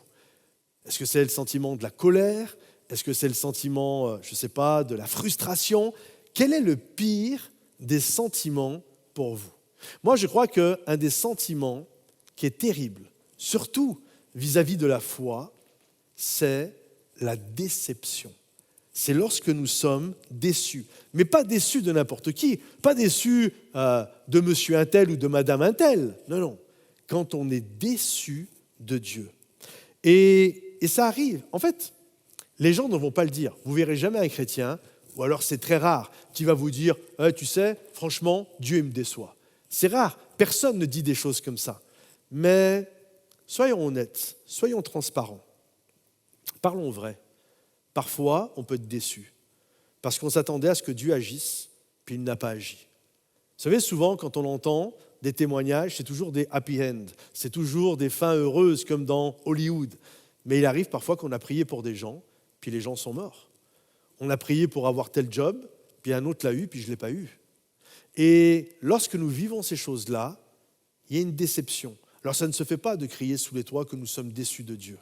Est-ce que c'est le sentiment de la colère? Est-ce que c'est le sentiment, je ne sais pas, de la frustration? Quel est le pire des sentiments pour vous? Moi, je crois qu'un des sentiments qui est terrible, surtout vis-à-vis de la foi, c'est la déception. C'est lorsque nous sommes déçus. Mais pas déçus de n'importe qui, pas déçus de monsieur un tel ou de madame un tel. Non, non. Quand on est déçu de Dieu. Et ça arrive. En fait, les gens ne vont pas le dire. Vous ne verrez jamais un chrétien, ou alors c'est très rare, qui va vous dire tu sais, franchement, Dieu il me déçoit. C'est rare. Personne ne dit des choses comme ça. Mais soyons honnêtes, soyons transparents. Parlons vrai. Parfois, on peut être déçu parce qu'on s'attendait à ce que Dieu agisse, puis il n'a pas agi. Vous savez, souvent, quand on entend des témoignages, c'est toujours des happy end, c'est toujours des fins heureuses comme dans Hollywood. Mais il arrive parfois qu'on a prié pour des gens, puis les gens sont morts. On a prié pour avoir tel job, puis un autre l'a eu, puis je ne l'ai pas eu. Et lorsque nous vivons ces choses-là, il y a une déception. Alors ça ne se fait pas de crier sous les toits que nous sommes déçus de Dieu.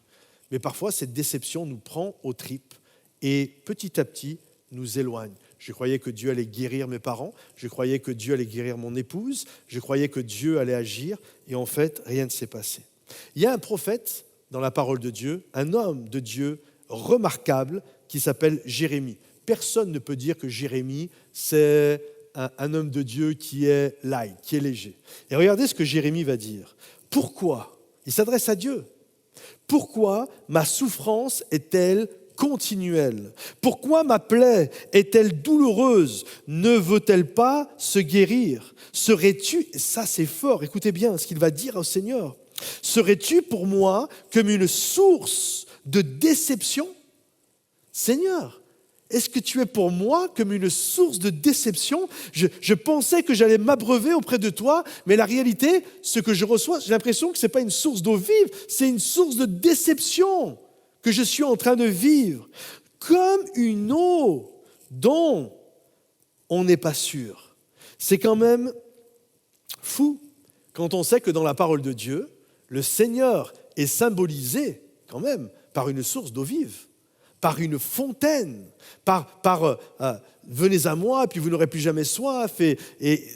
Mais parfois, cette déception nous prend aux tripes et petit à petit nous éloigne. Je croyais que Dieu allait guérir mes parents, je croyais que Dieu allait guérir mon épouse, je croyais que Dieu allait agir et en fait, rien ne s'est passé. Il y a un prophète dans la parole de Dieu, un homme de Dieu remarquable qui s'appelle Jérémie. Personne ne peut dire que Jérémie, c'est un homme de Dieu qui est light, qui est léger. Et regardez ce que Jérémie va dire. Pourquoi? Il s'adresse à Dieu. Pourquoi ma souffrance est-elle continuelle? Pourquoi ma plaie est-elle douloureuse? Ne veut-elle pas se guérir? Serais-tu, et ça c'est fort, écoutez bien ce qu'il va dire au Seigneur, serais-tu pour moi comme une source de déception? Seigneur, est-ce que tu es pour moi comme une source de déception? Je pensais que j'allais m'abreuver auprès de toi, mais la réalité, ce que je reçois, j'ai l'impression que ce n'est pas une source d'eau vive, c'est une source de déception que je suis en train de vivre. Comme une eau dont on n'est pas sûr. C'est quand même fou quand on sait que dans la parole de Dieu, le Seigneur est symbolisé quand même par une source d'eau vive, par une fontaine, venez à moi, puis vous n'aurez plus jamais soif. Et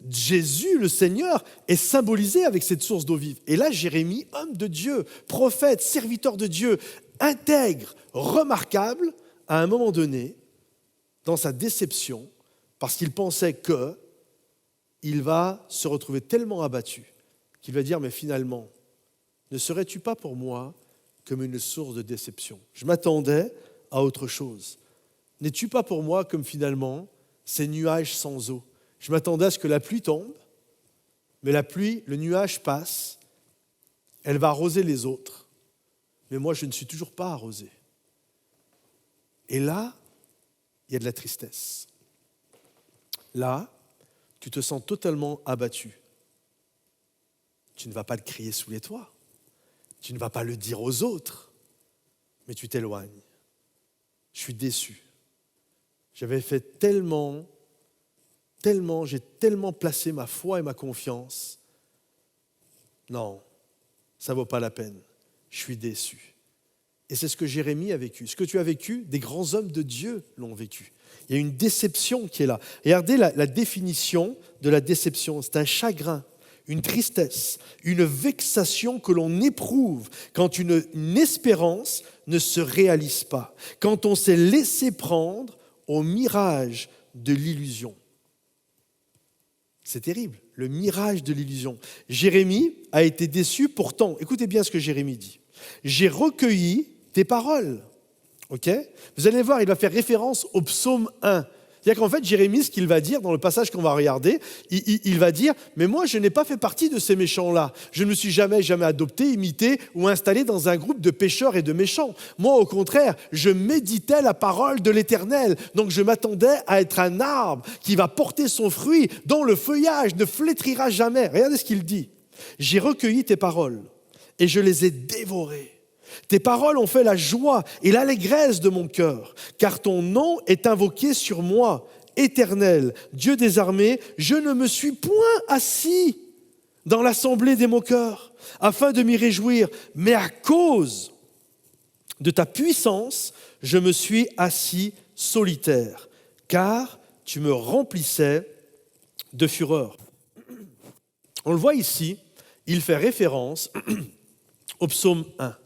Jésus, le Seigneur, est symbolisé avec cette source d'eau vive. Et là, Jérémie, homme de Dieu, prophète, serviteur de Dieu, intègre, remarquable, à un moment donné, dans sa déception, parce qu'il pensait qu'il va se retrouver tellement abattu, qu'il va dire, mais finalement, ne serais-tu pas pour moi comme une source de déception? Je m'attendais à autre chose. N'es-tu pas pour moi comme finalement ces nuages sans eau? Je m'attendais à ce que la pluie tombe, mais la pluie, le nuage passe, elle va arroser les autres, mais moi je ne suis toujours pas arrosé. Et là, il y a de la tristesse. Là, tu te sens totalement abattu. Tu ne vas pas le crier sous les toits. Tu ne vas pas le dire aux autres, mais tu t'éloignes. Je suis déçu. J'avais fait tellement, j'ai tellement placé ma foi et ma confiance. Non, ça ne vaut pas la peine. Je suis déçu. Et c'est ce que Jérémie a vécu. Ce que tu as vécu, des grands hommes de Dieu l'ont vécu. Il y a une déception qui est là. Regardez la définition de la déception. C'est un chagrin, une tristesse, une vexation que l'on éprouve quand une espérance ne se réalise pas, quand on s'est laissé prendre au mirage de l'illusion. C'est terrible, le mirage de l'illusion. Jérémie a été déçu, pourtant, écoutez bien ce que Jérémie dit. J'ai recueilli tes paroles. Okay? Vous allez voir, il va faire référence au psaume 1. C'est-à-dire qu'en fait, Jérémie, ce qu'il va dire dans le passage qu'on va regarder, il va dire « Mais moi, je n'ai pas fait partie de ces méchants-là. Je ne me suis jamais adopté, imité ou installé dans un groupe de pécheurs et de méchants. Moi, au contraire, je méditais la parole de l'Éternel. Donc, je m'attendais à être un arbre qui va porter son fruit, dont le feuillage ne flétrira jamais. » Regardez ce qu'il dit. « J'ai recueilli tes paroles et je les ai dévorées. Tes paroles ont fait la joie et l'allégresse de mon cœur, car ton nom est invoqué sur moi. Éternel, Dieu des armées, je ne me suis point assis dans l'assemblée des moqueurs, afin de m'y réjouir, mais à cause de ta puissance, je me suis assis solitaire, car tu me remplissais de fureur. » On le voit ici, il fait référence au psaume 1.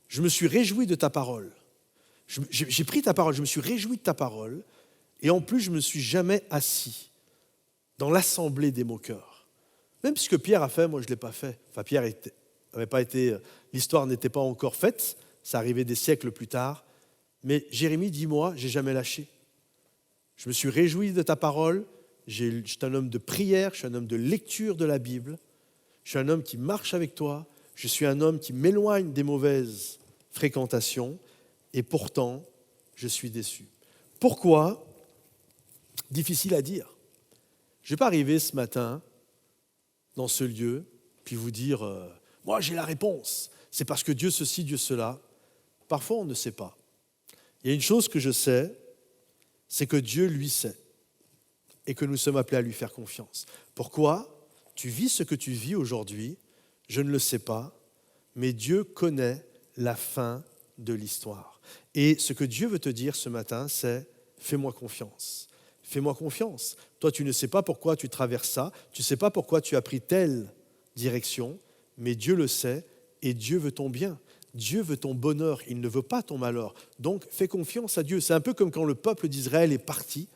Je me suis réjoui de ta parole. J'ai pris ta parole, je me suis réjoui de ta parole, et en plus, je ne me suis jamais assis dans l'assemblée des moqueurs. Même ce que Pierre a fait, moi, je ne l'ai pas fait. Enfin, Pierre n'avait pas été, l'histoire n'était pas encore faite, ça arrivait des siècles plus tard. Mais Jérémie dit, moi, je n'ai jamais lâché. Je me suis réjoui de ta parole, je suis un homme de prière, je suis un homme de lecture de la Bible, je suis un homme qui marche avec toi, je suis un homme qui m'éloigne des mauvaises fréquentations, et pourtant, je suis déçu. Pourquoi ? Difficile à dire. Je ne vais pas arriver ce matin dans ce lieu, puis vous dire « Moi, j'ai la réponse, c'est parce que Dieu ceci, Dieu cela ». Parfois, on ne sait pas. Il y a une chose que je sais, c'est que Dieu, lui, sait, et que nous sommes appelés à lui faire confiance. Pourquoi ? Tu vis ce que tu vis aujourd'hui, je ne le sais pas, mais Dieu connaît la fin de l'histoire. Et ce que Dieu veut te dire ce matin, c'est « Fais-moi confiance ». Fais-moi confiance. Toi, tu ne sais pas pourquoi tu traverses ça, tu ne sais pas pourquoi tu as pris telle direction, mais Dieu le sait et Dieu veut ton bien. Dieu veut ton bonheur, il ne veut pas ton malheur. Donc, fais confiance à Dieu. C'est un peu comme quand le peuple d'Israël est parti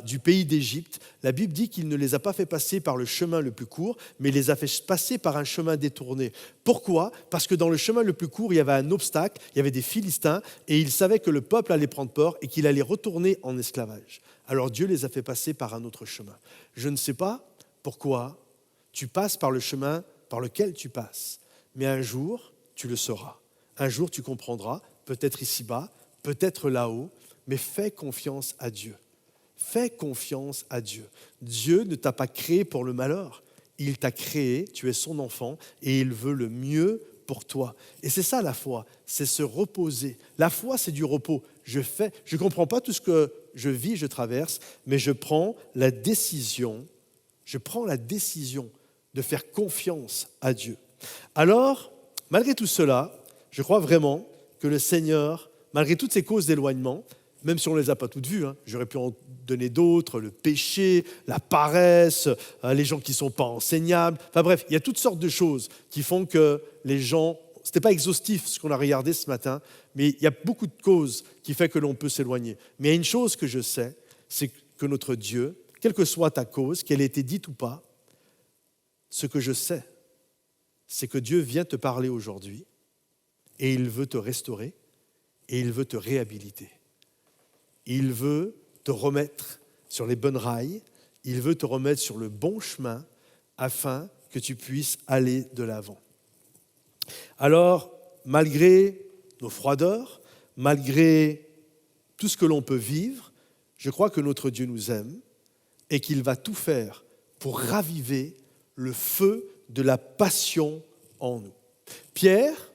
du pays d'Égypte. La Bible dit qu'il ne les a pas fait passer par le chemin le plus court, mais il les a fait passer par un chemin détourné. Pourquoi ? Parce que dans le chemin le plus court, il y avait un obstacle, il y avait des Philistins, et ils savaient que le peuple allait prendre peur et qu'il allait retourner en esclavage. Alors Dieu les a fait passer par un autre chemin. Je ne sais pas pourquoi tu passes par le chemin par lequel tu passes, mais un jour, tu le sauras. Un jour, tu comprendras, peut-être ici-bas, peut-être là-haut, mais fais confiance à Dieu. Fais confiance à Dieu. Dieu ne t'a pas créé pour le malheur. Il t'a créé, tu es son enfant, et il veut le mieux pour toi. Et c'est ça la foi, c'est se reposer. La foi, c'est du repos. Je ne comprends pas tout ce que je vis, je traverse, mais je prends la décision de faire confiance à Dieu. Alors, malgré tout cela, je crois vraiment que le Seigneur, malgré toutes ces causes d'éloignement, même si on ne les a pas toutes vues, j'aurais pu en donner d'autres, le péché, la paresse, les gens qui ne sont pas enseignables, enfin bref, il y a toutes sortes de choses qui font que les gens, ce n'était pas exhaustif ce qu'on a regardé ce matin, mais il y a beaucoup de causes qui font que l'on peut s'éloigner. Mais il y a une chose que je sais, c'est que notre Dieu, quelle que soit ta cause, qu'elle ait été dite ou pas, ce que je sais, c'est que Dieu vient te parler aujourd'hui, et il veut te restaurer, et il veut te réhabiliter. Il veut te remettre sur les bonnes rails, il veut te remettre sur le bon chemin afin que tu puisses aller de l'avant. Alors, malgré nos froideurs, malgré tout ce que l'on peut vivre, je crois que notre Dieu nous aime et qu'il va tout faire pour raviver le feu de la passion en nous. Pierre,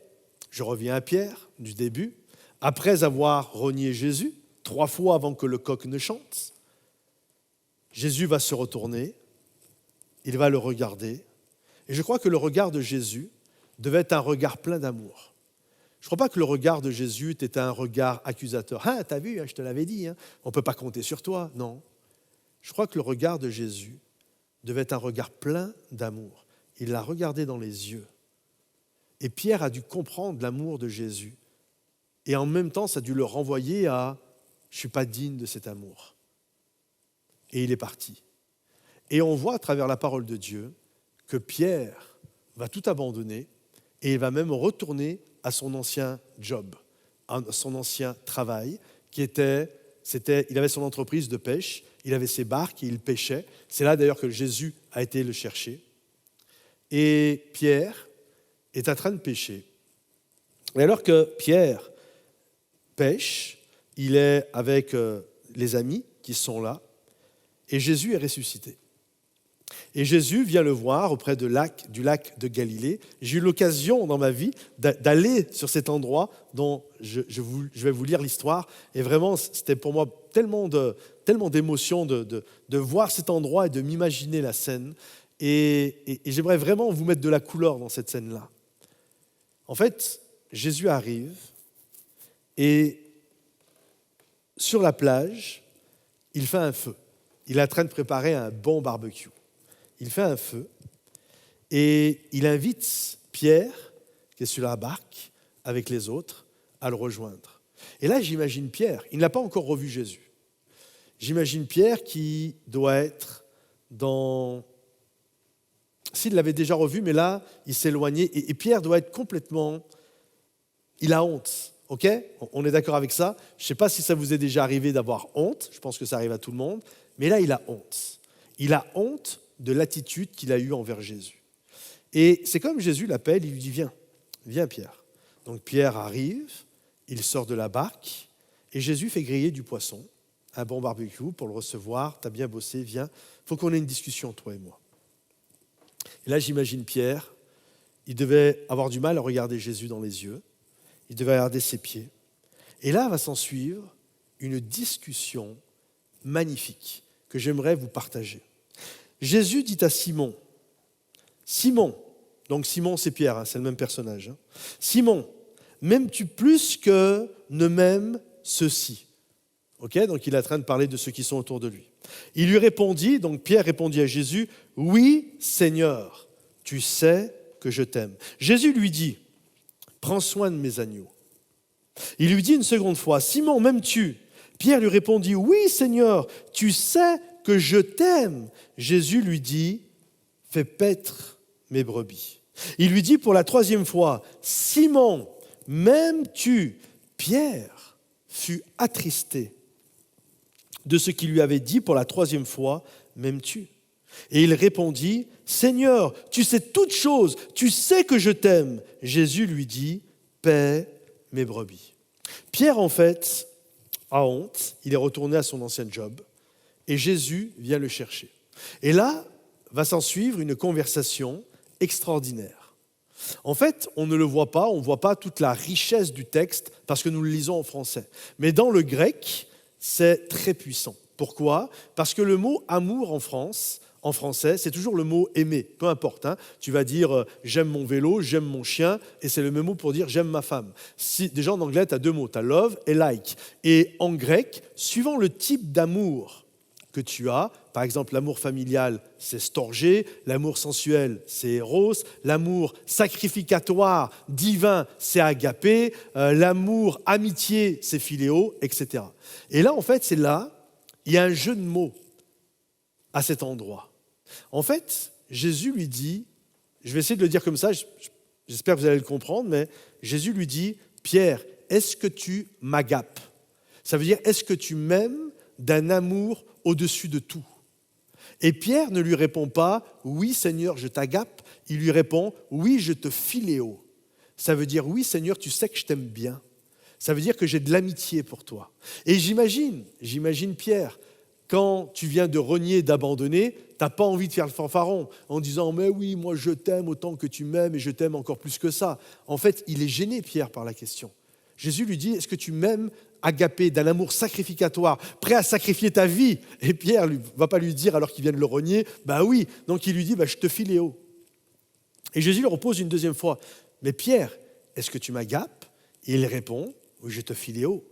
je reviens à Pierre du début, après avoir renié Jésus, 3 fois avant que le coq ne chante, Jésus va se retourner, il va le regarder, et je crois que le regard de Jésus devait être un regard plein d'amour. Je ne crois pas que le regard de Jésus était un regard accusateur. « Ah, t'as vu, je te l'avais dit, on ne peut pas compter sur toi. » Non. Je crois que le regard de Jésus devait être un regard plein d'amour. Il l'a regardé dans les yeux. Et Pierre a dû comprendre l'amour de Jésus. Et en même temps, ça a dû le renvoyer à « je ne suis pas digne de cet amour ». Et il est parti. Et on voit à travers la parole de Dieu que Pierre va tout abandonner et il va même retourner à son ancien job, à son ancien travail, qui était il avait son entreprise de pêche, il avait ses barques et il pêchait. C'est là d'ailleurs que Jésus a été le chercher. Et Pierre est en train de pêcher. Et alors que Pierre pêche, il est avec les amis qui sont là, et Jésus est ressuscité. Et Jésus vient le voir auprès du lac de Galilée. J'ai eu l'occasion dans ma vie d'aller sur cet endroit dont je vais vous lire l'histoire. Et vraiment, c'était pour moi tellement d'émotions de voir cet endroit et de m'imaginer la scène. Et j'aimerais vraiment vous mettre de la couleur dans cette scène-là. En fait, Jésus arrive et sur la plage, il fait un feu. Il est en train de préparer un bon barbecue. Il fait un feu et il invite Pierre, qui est sur la barque, avec les autres, à le rejoindre. Et là, j'imagine Pierre, il n'a pas encore revu Jésus. J'imagine Pierre qui doit être dans... S'il l'avait déjà revu, mais là, il s'éloignait. Et Pierre doit être complètement... Il a honte, ok ? On est d'accord avec ça ? Je ne sais pas si ça vous est déjà arrivé d'avoir honte, je pense que ça arrive à tout le monde, mais là, il a honte. Il a honte de l'attitude qu'il a eue envers Jésus. Et c'est comme Jésus l'appelle, il lui dit « Viens Pierre ». Donc Pierre arrive, il sort de la barque, et Jésus fait griller du poisson, un bon barbecue pour le recevoir. « T'as bien bossé, viens, il faut qu'on ait une discussion, toi et moi ». Et là, j'imagine Pierre, il devait avoir du mal à regarder Jésus dans les yeux, il devait regarder ses pieds. Et là va s'en suivre une discussion magnifique que j'aimerais vous partager. Jésus dit à Simon, donc Simon c'est Pierre, c'est le même personnage. Simon, m'aimes-tu plus que ne m'aiment ceux-ci ? Okay, donc il est en train de parler de ceux qui sont autour de lui. Il lui répondit, donc Pierre répondit à Jésus, oui Seigneur, tu sais que je t'aime. Jésus lui dit, prends soin de mes agneaux. Il lui dit une seconde fois, Simon, m'aimes-tu ? Pierre lui répondit, oui Seigneur, tu sais que je t'aime. Jésus lui dit, fais paître mes brebis. Il lui dit pour la troisième fois, Simon, m'aimes-tu ? Pierre fut attristé de ce qu'il lui avait dit pour la troisième fois, m'aimes-tu ? Et il répondit, Seigneur, tu sais toutes choses, tu sais que je t'aime. Jésus lui dit, paie mes brebis. Pierre, en fait, a honte, il est retourné à son ancien job. Et Jésus vient le chercher. Et là, va s'en suivre une conversation extraordinaire. En fait, on ne le voit pas, on ne voit pas toute la richesse du texte parce que nous le lisons en français. Mais dans le grec, c'est très puissant. Pourquoi ? Parce que le mot amour en français, c'est toujours le mot aimer, peu importe. Tu vas dire j'aime mon vélo, j'aime mon chien, et c'est le même mot pour dire j'aime ma femme. Déjà en anglais, tu as deux mots, tu as love et like. Et en grec, suivant le type d'amour que tu as, par exemple l'amour familial, c'est storgé, l'amour sensuel, c'est éros, l'amour sacrificatoire, divin, c'est agapé, l'amour amitié, c'est philéo, etc. Et là, en fait, c'est là, il y a un jeu de mots à cet endroit. En fait, Jésus lui dit, je vais essayer de le dire comme ça, j'espère que vous allez le comprendre, mais Jésus lui dit, Pierre, est-ce que tu m'agapes ? Ça veut dire, est-ce que tu m'aimes d'un amour au-dessus de tout ? Et Pierre ne lui répond pas, oui Seigneur, je t'agape. Il lui répond, oui, je te philéo. Ça veut dire, oui Seigneur, tu sais que je t'aime bien. Ça veut dire que j'ai de l'amitié pour toi. Et j'imagine Pierre, quand tu viens de renier, d'abandonner, tu n'as pas envie de faire le fanfaron en disant « mais oui, moi je t'aime autant que tu m'aimes et je t'aime encore plus que ça ». En fait, il est gêné, Pierre, par la question. Jésus lui dit « est-ce que tu m'aimes agapé d'un amour sacrificatoire, prêt à sacrifier ta vie ?» Et Pierre ne va pas lui dire, alors qu'il vient de le renier, « bah oui ». Donc il lui dit « je te philéo ». Et Jésus lui repose une deuxième fois « mais Pierre, est-ce que tu m'agapes ?» Et il répond « oui, je te philéo ».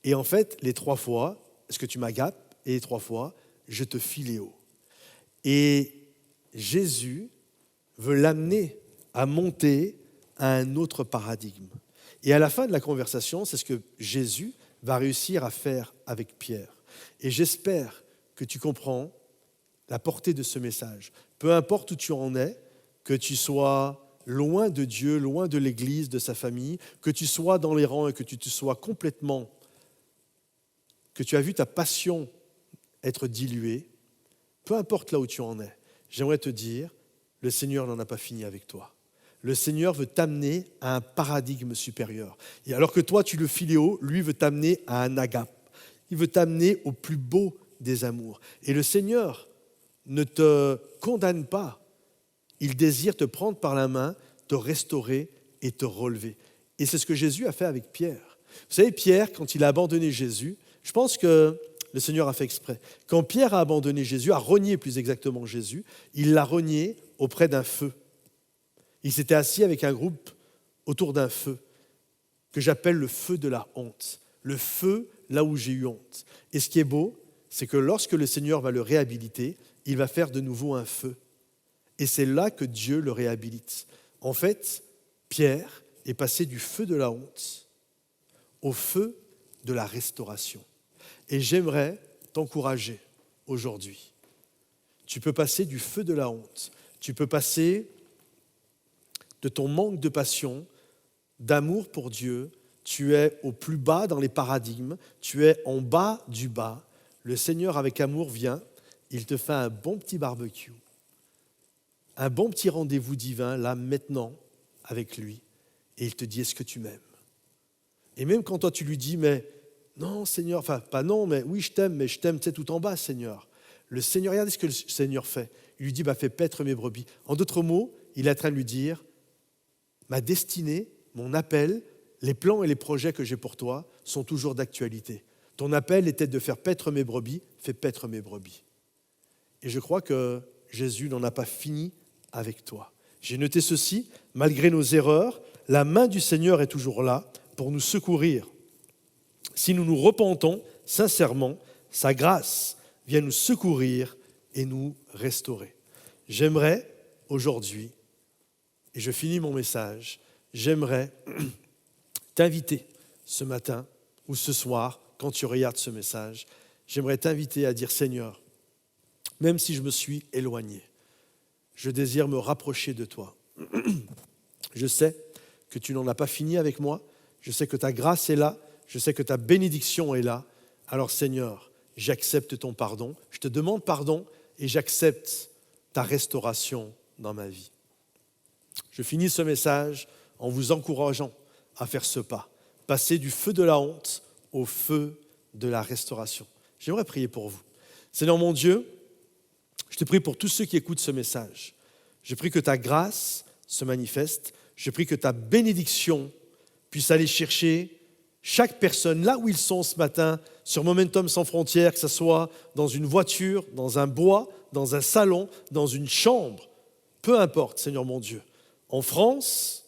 Et en fait, les 3 fois, « est-ce que tu m'agapes ?» Et les 3 fois, je te philéo. Et Jésus veut l'amener à monter à un autre paradigme. Et à la fin de la conversation, c'est ce que Jésus va réussir à faire avec Pierre. Et j'espère que tu comprends la portée de ce message. Peu importe où tu en es, que tu sois loin de Dieu, loin de l'Église, de sa famille, que tu sois dans les rangs et que tu te sois complètement que tu as vu ta passion être diluée, peu importe là où tu en es, j'aimerais te dire, le Seigneur n'en a pas fini avec toi. Le Seigneur veut t'amener à un paradigme supérieur. Et alors que toi, tu le philéo, lui veut t'amener à un agape. Il veut t'amener au plus beau des amours. Et le Seigneur ne te condamne pas. Il désire te prendre par la main, te restaurer et te relever. Et c'est ce que Jésus a fait avec Pierre. Vous savez, Pierre, quand il a abandonné Jésus, je pense que le Seigneur a fait exprès. Quand Pierre a abandonné Jésus, a renié plus exactement Jésus, il l'a renié auprès d'un feu. Il s'était assis avec un groupe autour d'un feu que j'appelle le feu de la honte. Le feu là où j'ai eu honte. Et ce qui est beau, c'est que lorsque le Seigneur va le réhabiliter, il va faire de nouveau un feu. Et c'est là que Dieu le réhabilite. En fait, Pierre est passé du feu de la honte au feu de la restauration. Et j'aimerais t'encourager aujourd'hui. Tu peux passer du feu de la honte. Tu peux passer de ton manque de passion, d'amour pour Dieu. Tu es au plus bas dans les paradigmes. Tu es en bas du bas. Le Seigneur, avec amour, vient. Il te fait un bon petit barbecue. Un bon petit rendez-vous divin, là, maintenant, avec lui. Et il te dit, est-ce que tu m'aimes? Et même quand toi, tu lui dis, mais non, Seigneur, enfin, pas non, mais oui, je t'aime, mais je t'aime, tu sais, tout en bas, Seigneur. Le Seigneur, regardez ce que le Seigneur fait. Il lui dit, fais paître mes brebis. En d'autres mots, il est en train de lui dire, ma destinée, mon appel, les plans et les projets que j'ai pour toi sont toujours d'actualité. Ton appel était de faire paître mes brebis, fais paître mes brebis. Et je crois que Jésus n'en a pas fini avec toi. J'ai noté ceci, malgré nos erreurs, la main du Seigneur est toujours là pour nous secourir. Si nous nous repentons sincèrement, sa grâce vient nous secourir et nous restaurer. J'aimerais aujourd'hui, et je finis mon message, j'aimerais t'inviter ce matin ou ce soir, quand tu regardes ce message, j'aimerais t'inviter à dire, Seigneur, même si je me suis éloigné, je désire me rapprocher de toi. Je sais que tu n'en as pas fini avec moi, je sais que ta grâce est là, je sais que ta bénédiction est là. Alors Seigneur, j'accepte ton pardon, je te demande pardon et j'accepte ta restauration dans ma vie. Je finis ce message en vous encourageant à faire ce pas, passer du feu de la honte au feu de la restauration. J'aimerais prier pour vous. Seigneur mon Dieu, je te prie pour tous ceux qui écoutent ce message. Je prie que ta grâce se manifeste. Je prie que ta bénédiction puisse aller chercher chaque personne là où ils sont ce matin, sur Momentum Sans Frontières, que ce soit dans une voiture, dans un bois, dans un salon, dans une chambre. Peu importe, Seigneur mon Dieu. En France,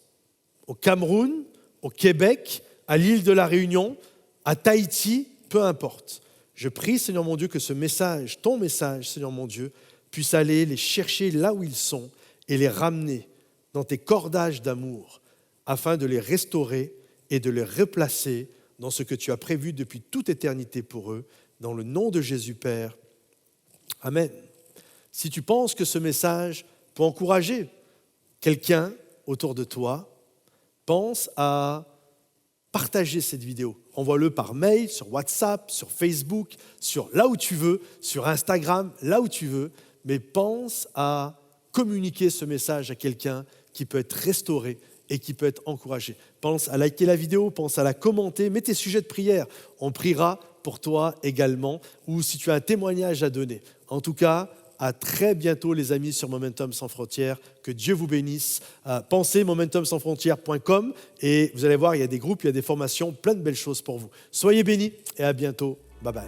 au Cameroun, au Québec, à l'île de la Réunion, à Tahiti, peu importe. Je prie, Seigneur mon Dieu, que ce message, ton message, Seigneur mon Dieu, puisse aller les chercher là où ils sont et les ramener dans tes cordages d'amour afin de les restaurer et de les replacer dans ce que tu as prévu depuis toute éternité pour eux, dans le nom de Jésus Père. Amen. Si tu penses que ce message peut encourager quelqu'un autour de toi, pense à partager cette vidéo. Envoie-le par mail, sur WhatsApp, sur Facebook, sur là où tu veux, sur Instagram, là où tu veux, mais pense à communiquer ce message à quelqu'un qui peut être restauré et qui peut être encouragé. Pense à liker la vidéo, pense à la commenter, mets tes sujets de prière. On priera pour toi également, ou si tu as un témoignage à donner. En tout cas, à très bientôt les amis sur Momentum Sans Frontières. Que Dieu vous bénisse. Pensez momentumsansfrontières.com et vous allez voir, il y a des groupes, il y a des formations, plein de belles choses pour vous. Soyez bénis et à bientôt. Bye bye.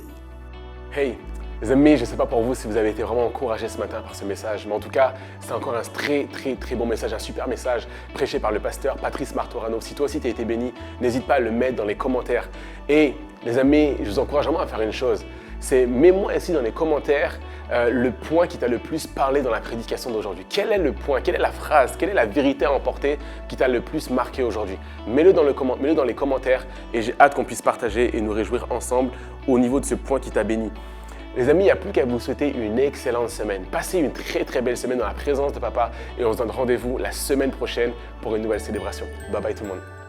Hey, les amis, je ne sais pas pour vous si vous avez été vraiment encouragés ce matin par ce message, mais en tout cas, c'est encore un très bon message, un super message prêché par le pasteur Patrice Martorano. Si toi aussi tu as été béni, n'hésite pas à le mettre dans les commentaires. Et les amis, je vous encourage vraiment à faire une chose, c'est mets-moi ici dans les commentaires le point qui t'a le plus parlé dans la prédication d'aujourd'hui. Quel est le point, quelle est la phrase, quelle est la vérité à emporter qui t'a le plus marqué aujourd'hui? Mets-le dans les commentaires et j'ai hâte qu'on puisse partager et nous réjouir ensemble au niveau de ce point qui t'a béni. Les amis, il n'y a plus qu'à vous souhaiter une excellente semaine. Passez une très belle semaine dans la présence de Papa et on se donne rendez-vous la semaine prochaine pour une nouvelle célébration. Bye bye tout le monde.